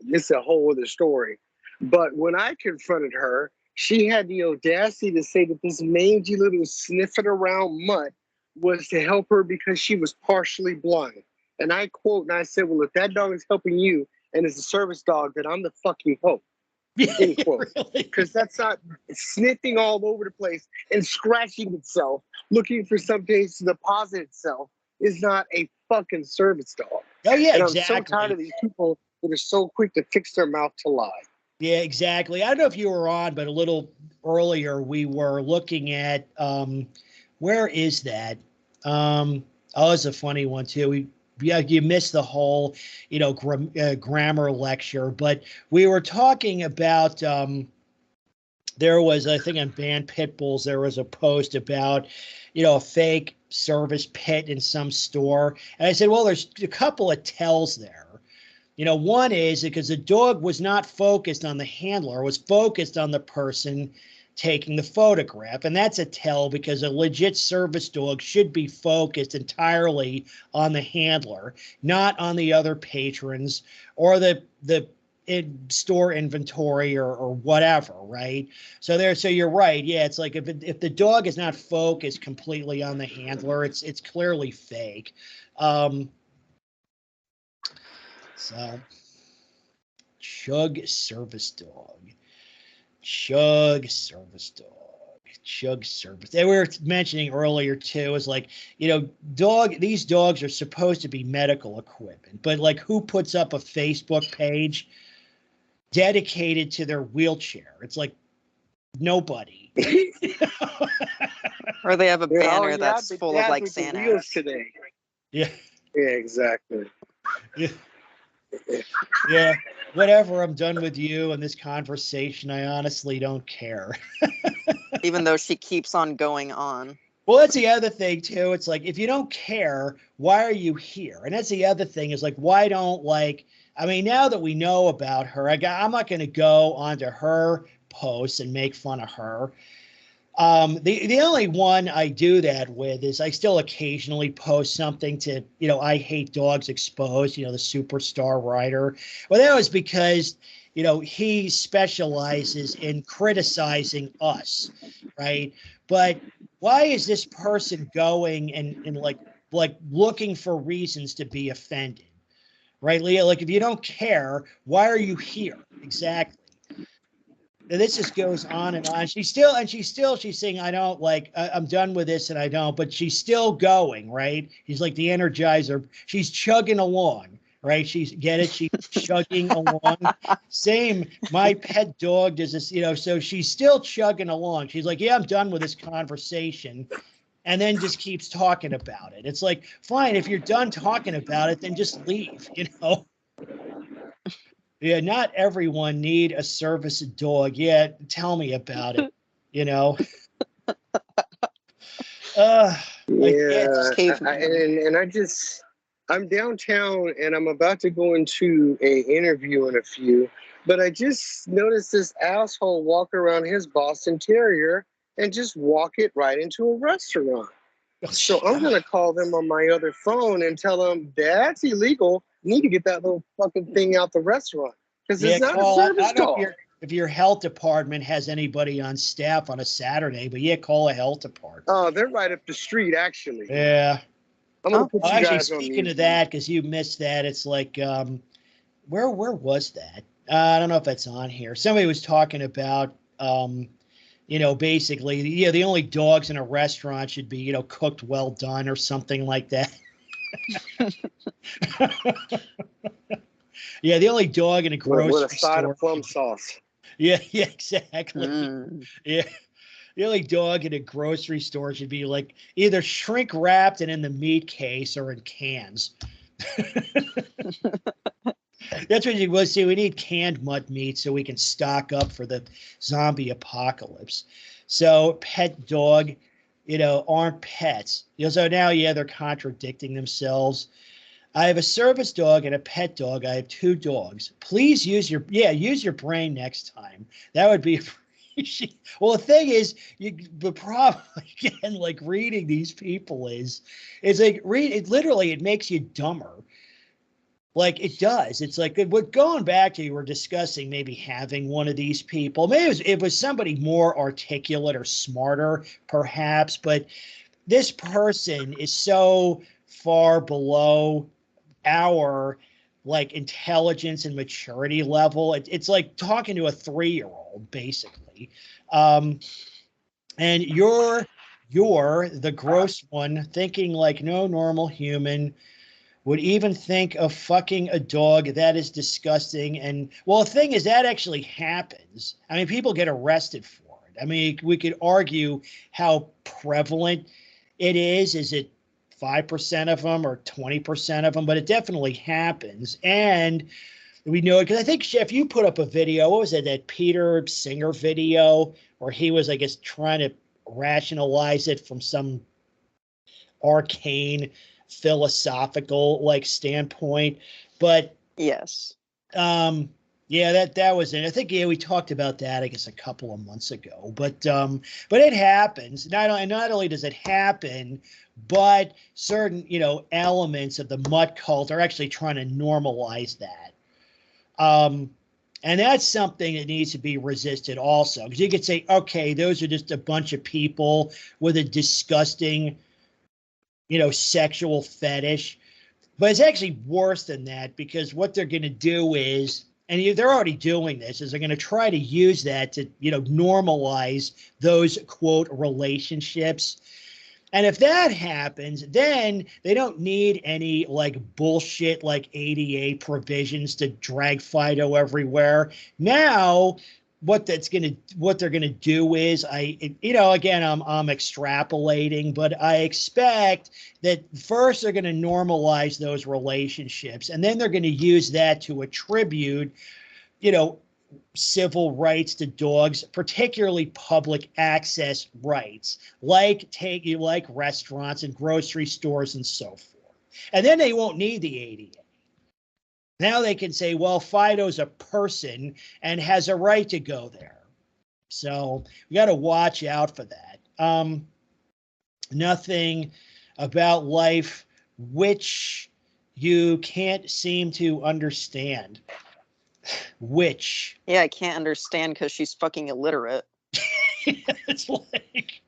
this is a whole other story. But when I confronted her, she had the audacity to say that this mangy little sniffing around mutt was to help her because she was partially blind. And I quote, and I said, well, if that dog is helping you and it's a service dog, then I'm the fucking Pope. End quote. Because that's not sniffing all over the place and scratching itself, looking for some place to deposit itself is not a fucking service dog. Oh, yeah, and exactly. I'm so tired of these people that are so quick to fix their mouth to lie. Yeah, exactly. I don't know if you were on, but a little earlier we were looking at, where is that? It's a funny one too. You missed the whole, grammar lecture, but we were talking about, there was, I think on Banned Pit Bulls, there was a post about, a fake service pit in some store. And I said, well, there's a couple of tells there. One is because the dog was not focused on the handler, it was focused on the person taking the photograph. And that's a tell because a legit service dog should be focused entirely on the handler, not on the other patrons or the store inventory or whatever, right? So you're right. Yeah, it's like if the dog is not focused completely on the handler, it's clearly fake. So Chug service dog. Chug service dog. Chug service. They were mentioning earlier too, is like, these dogs are supposed to be medical equipment, but like who puts up a Facebook page dedicated to their wheelchair? It's like nobody. Or they have a banner yeah, that's the full of dad like with the wheels Xanax. today. Yeah. Yeah, exactly. Yeah. Yeah. Whatever. I'm done with you and this conversation. I honestly don't care. Even though she keeps on going on. Well, that's the other thing too. It's like, if you don't care, why are you here? And that's the other thing, is like, why don't now that we know about her, I'm not going to go onto her posts and make fun of her. The only one I do that with is I still occasionally post something to, I Hate Dogs Exposed, the superstar writer. Well, that was because, he specializes in criticizing us, right? But why is this person going and like looking for reasons to be offended, right, Leah? Like, if you don't care, why are you here? Exactly. And this just goes on and on. She's saying, I don't I'm done with this and I don't, but she's still going, right? She's like the Energizer. She's chugging along, right? She's chugging along. Same. My pet dog does this, so she's still chugging along. She's like, yeah, I'm done with this conversation. And then just keeps talking about it. It's like, fine, if you're done talking about it, then just leave, Yeah, not everyone need a service dog. Yeah, tell me about it. I'm downtown and I'm about to go into a interview in a few, but I just noticed this asshole walk around his Boston Terrier and just walk it right into a restaurant. So I'm going to call them on my other phone and tell them that's illegal. You need to get that little fucking thing out the restaurant, because it's not a service dog. If your health department has anybody on staff on a Saturday, but call a health department. Oh, they're right up the street, actually. Yeah. I'm going to put you guys on speaking of that, because you missed that, it's like, where was that? I don't know if that's on here. Somebody was talking about, basically, the only dogs in a restaurant should be, cooked well done or something like that. Yeah, the only dog in a grocery store. With a side of plum sauce. Yeah, exactly. Yeah. The only dog in a grocery store should be like either shrink wrapped and in the meat case or in cans. That's what you will see. We need canned mud meat so we can stock up for the zombie apocalypse. So pet dog, aren't pets. So now, they're contradicting themselves. I have a service dog and a pet dog. I have 2 dogs. Please use your brain next time. That would be appreciated. Well, the thing is, the problem again, like reading these people is like it makes you dumber. Like it does. It's like going back to, you were discussing maybe having one of these people. Maybe it was somebody more articulate or smarter, perhaps. But this person is so far below our intelligence and maturity level. It's like talking to a 3-year-old, basically. And you're the gross one, thinking like no normal human would even think of fucking a dog. That is disgusting. And well, the thing is, that actually happens. I mean, people get arrested for it. I mean, we could argue how prevalent it is. Is it 5% of them or 20% of them? But it definitely happens. And we know it because I think, if you put up a video, what was it, that Peter Singer video, where he was, I guess, trying to rationalize it from some arcane philosophical standpoint. But yes, that was it. I think we talked about that, I guess, a couple of months ago. But it happens. Not only does it happen, but certain elements of the mutt cult are actually trying to normalize that. And that's something that needs to be resisted also. Because you could say, okay, those are just a bunch of people with a disgusting, sexual fetish. But it's actually worse than that, because what they're going to do is, and they're already doing this, is they're going to try to use that to, normalize those, quote, relationships. And if that happens, then they don't need any like bullshit like ADA provisions to drag Fido everywhere. Now, what they're gonna do is, again, I'm extrapolating, but I expect that first they're gonna normalize those relationships, and then they're gonna use that to attribute, civil rights to dogs, particularly public access rights, like restaurants and grocery stores and so forth. And then they won't need the ADA. Now they can say, well, Fido's a person and has a right to go there. So we got to watch out for that. Nothing about life which you can't seem to understand. Which? Yeah, I can't understand because she's fucking illiterate. It's like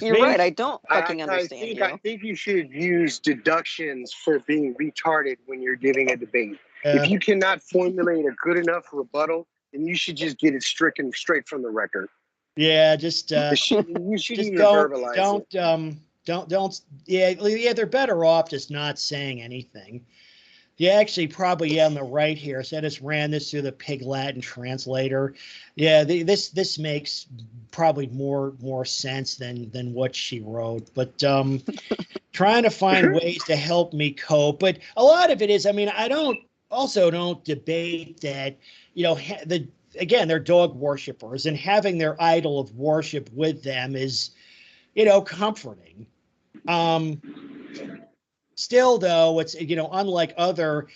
you're right. I don't fucking understand you. I think you should use deductions for being retarded when you're giving a debate. If you cannot formulate a good enough rebuttal, then you should just get it stricken straight from the record. Yeah, just you shouldn't just even don't verbalize don't yeah, they're better off just not saying anything. Yeah, actually, probably on the right here. So I just ran this through the Pig Latin translator. Yeah, this makes probably more sense than what she wrote. But trying to find ways to help me cope. But a lot of it is, I don't debate that, they're dog worshipers, and having their idol of worship with them is, comforting. Still, though, it's, unlike other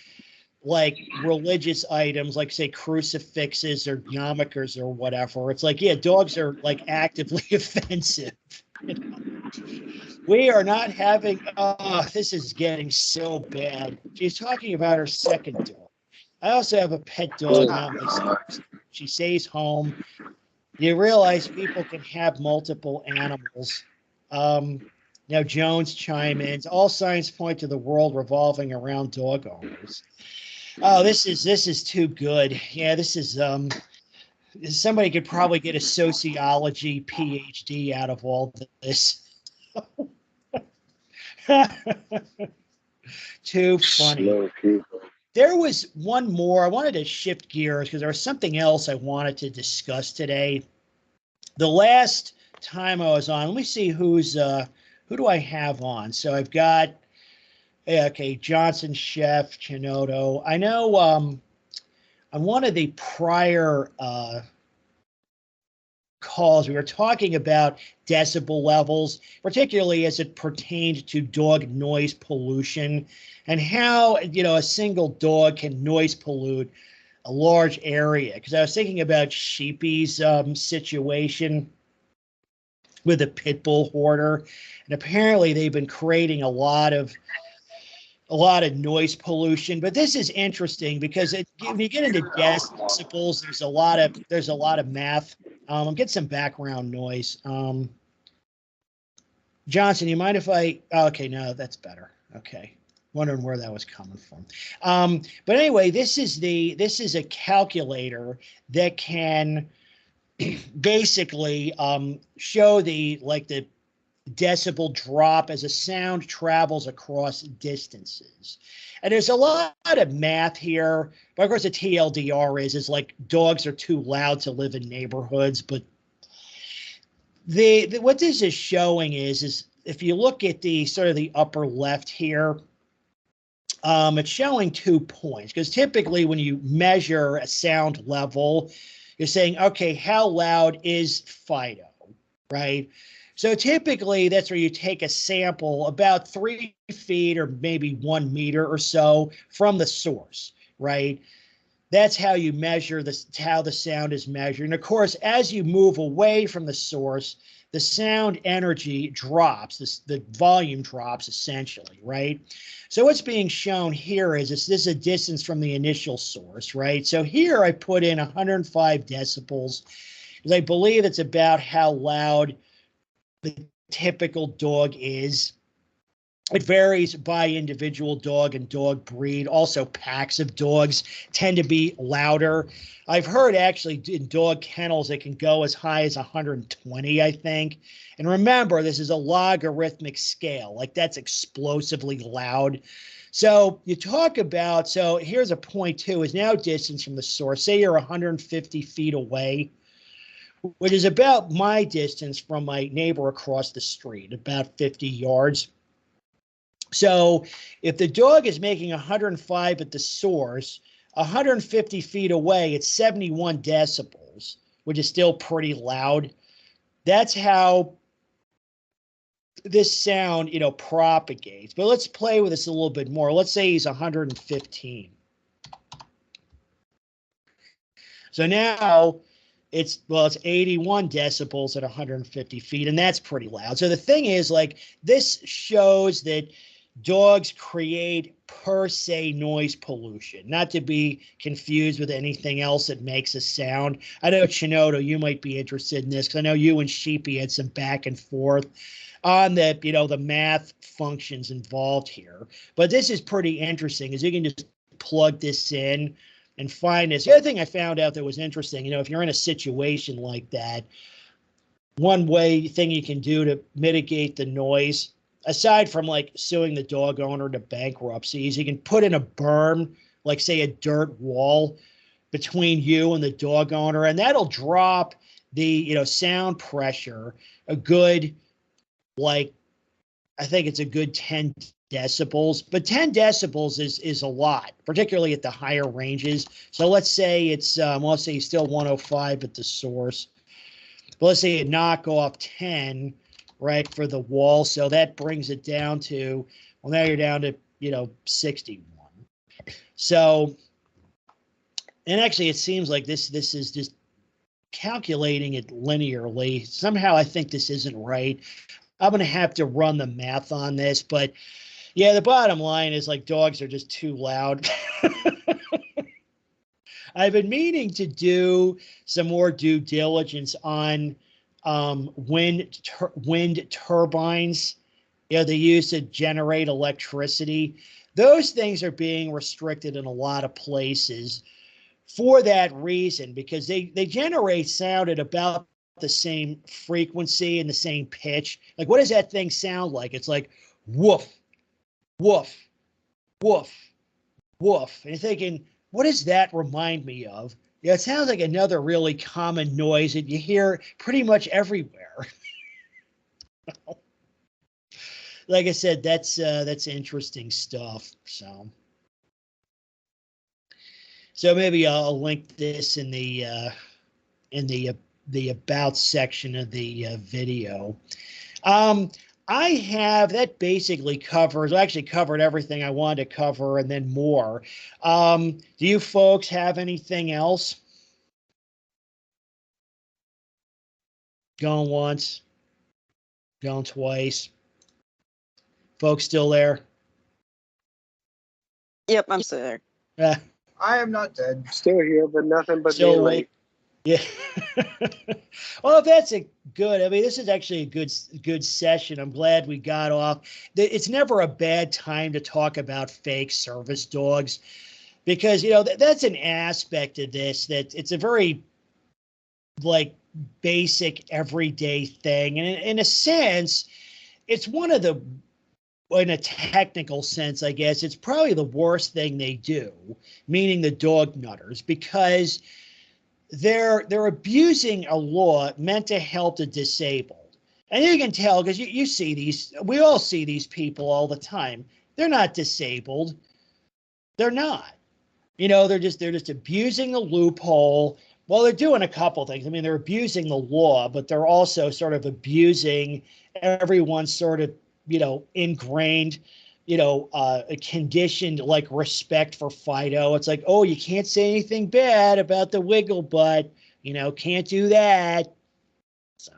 like religious items, like say crucifixes or yarmulkes or whatever, it's like, yeah, dogs are like actively offensive. We are not having, this is getting so bad. She's talking about her second dog. I also have a pet dog, not myself. She stays home. You realize people can have multiple animals. Now Jones chime in. All signs point to the world revolving around dog owners. Oh, this is too good. Yeah, this is somebody could probably get a sociology PhD out of all this. Too funny. There was one more. I wanted to shift gears because there was something else I wanted to discuss today. The last time I was on, let me see who do I have on? So I've got, okay, Johnson, Chef, Chinoto. I know on one of the prior calls, we were talking about decibel levels, particularly as it pertained to dog noise pollution, and how, a single dog can noise pollute a large area. Because I was thinking about Sheepy's situation with a pit bull hoarder, and apparently they've been creating a lot of noise pollution. But this is interesting because when you get into decibels, there's a lot of math. I'll get some background noise. Johnson, you mind if okay, no, that's better. Okay. Wondering where that was coming from. But anyway, this is a calculator that can basically show the decibel drop as a sound travels across distances. And there's a lot of math here, but of course the TLDR is like dogs are too loud to live in neighborhoods. But what this is showing is if you look at the sort of the upper left here, it's showing 2 points, because typically when you measure a sound level, you're saying, okay, how loud is Fido, right? So typically that's where you take a sample about 3 feet or maybe 1 meter or so from the source, right? That's how you measure how the sound is measured. And of course, as you move away from the source, the sound energy drops, the volume drops essentially, right? So what's being shown here is this is a distance from the initial source, right? So here I put in 105 decibels because I believe it's about how loud the typical dog is. It varies by individual dog and dog breed. Also, packs of dogs tend to be louder. I've heard actually in dog kennels it can go as high as 120, I think. And remember, this is a logarithmic scale. Like, that's explosively loud. So you talk about, so here's a point too, is now distance from the source. Say you're 150 feet away, which is about my distance from my neighbor across the street, about 50 yards. So if the dog is making 105 at the source, 150 feet away, it's 71 decibels, which is still pretty loud. That's how this sound, propagates. But let's play with this a little bit more. Let's say he's 115. So now it's 81 decibels at 150 feet, and that's pretty loud. So the thing is, like, this shows that dogs create per se noise pollution, not to be confused with anything else that makes a sound. I know, Chinoto, you might be interested in this because I know you and Sheepy had some back and forth on the, the math functions involved here. But this is pretty interesting, is you can just plug this in and find this. The other thing I found out that was interesting, if you're in a situation like that, one thing you can do to mitigate the noise, aside from like suing the dog owner to bankruptcy, is you can put in a berm, like say a dirt wall between you and the dog owner, and that'll drop the sound pressure a good, like, I think it's a good 10 decibels, but 10 decibels is a lot, particularly at the higher ranges. So let's say it's let's say still 105 at the source, but let's say you knock off 10, right, for the wall. So that brings it down to, well, now you're down to, 61. So, and actually it seems like this is just calculating it linearly. Somehow I think this isn't right. I'm going to have to run the math on this, but yeah, the bottom line is, like, dogs are just too loud. I've been meaning to do some more due diligence on wind turbines, they use to generate electricity. Those things are being restricted in a lot of places for that reason, because they generate sound at about the same frequency and the same pitch. Like, what does that thing sound like? It's like woof, woof, woof, woof. And you're thinking, what does that remind me of? Yeah, it sounds like another really common noise that you hear pretty much everywhere. Like I said, that's interesting stuff. So maybe I'll link this in the about section of the video. I have, that basically covers, I actually covered everything I wanted to cover and then more. Do you folks have anything else? Going once, going twice. Folks still there? Yep, I'm still there. I am not dead. Still here, but nothing but Still late. Yeah. Well, that's a good, I mean, this is actually a good session. I'm glad we got off. It's never a bad time to talk about fake service dogs, because, that's an aspect of this that it's a very, like, basic everyday thing. And in a sense, it's one of the, in a technical sense, I guess, it's probably the worst thing they do, meaning the dog nutters, because they're abusing a law meant to help the disabled. And you can tell, because you see these, we all see these people all the time. They're not disabled. They're not. They're just abusing the loophole. Well, they're doing a couple things. I mean, they're abusing the law, but they're also sort of abusing everyone's sort of, ingrained, a conditioned, like, respect for Fido. It's like, oh, you can't say anything bad about the wiggle butt, can't do that. So,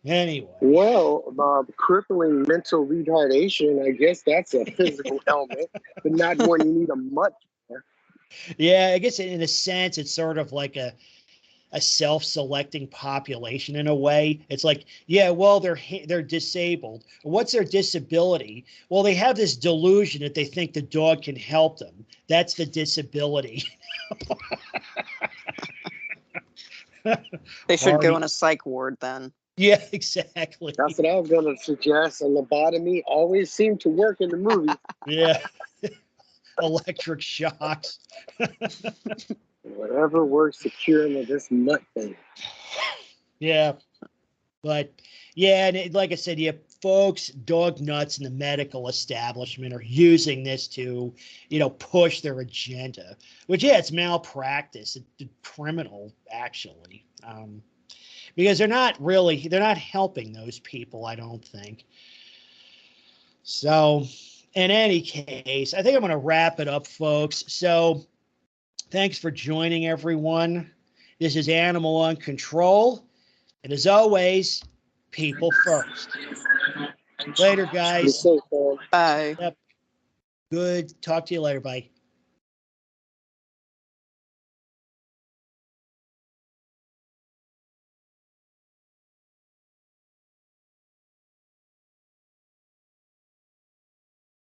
Anyway. Well, crippling mental retardation, I guess that's a physical element, but not one you need a mutt for. Yeah, I guess in a sense, it's sort of like a self-selecting population in a way. It's like, yeah, well, they're disabled. What's their disability? Well, they have this delusion that they think the dog can help them. That's the disability. They should go Hardy. in a psych ward then. Yeah, exactly. That's what I was going to suggest. A lobotomy always seemed to work in the movie. Yeah. Electric shocks. Whatever works to cure him of this nut thing. Yeah. But yeah, and like I said, yeah, folks, dog nuts in the medical establishment are using this to, push their agenda, which, yeah, it's malpractice. It's criminal, actually. Because they're not helping those people, I don't think. So in any case, I think I'm going to wrap it up, folks. So thanks for joining, everyone. This is Animal on Control. And as always, people first. Later, guys. Bye. Yep. Good. Talk to you later. Bye.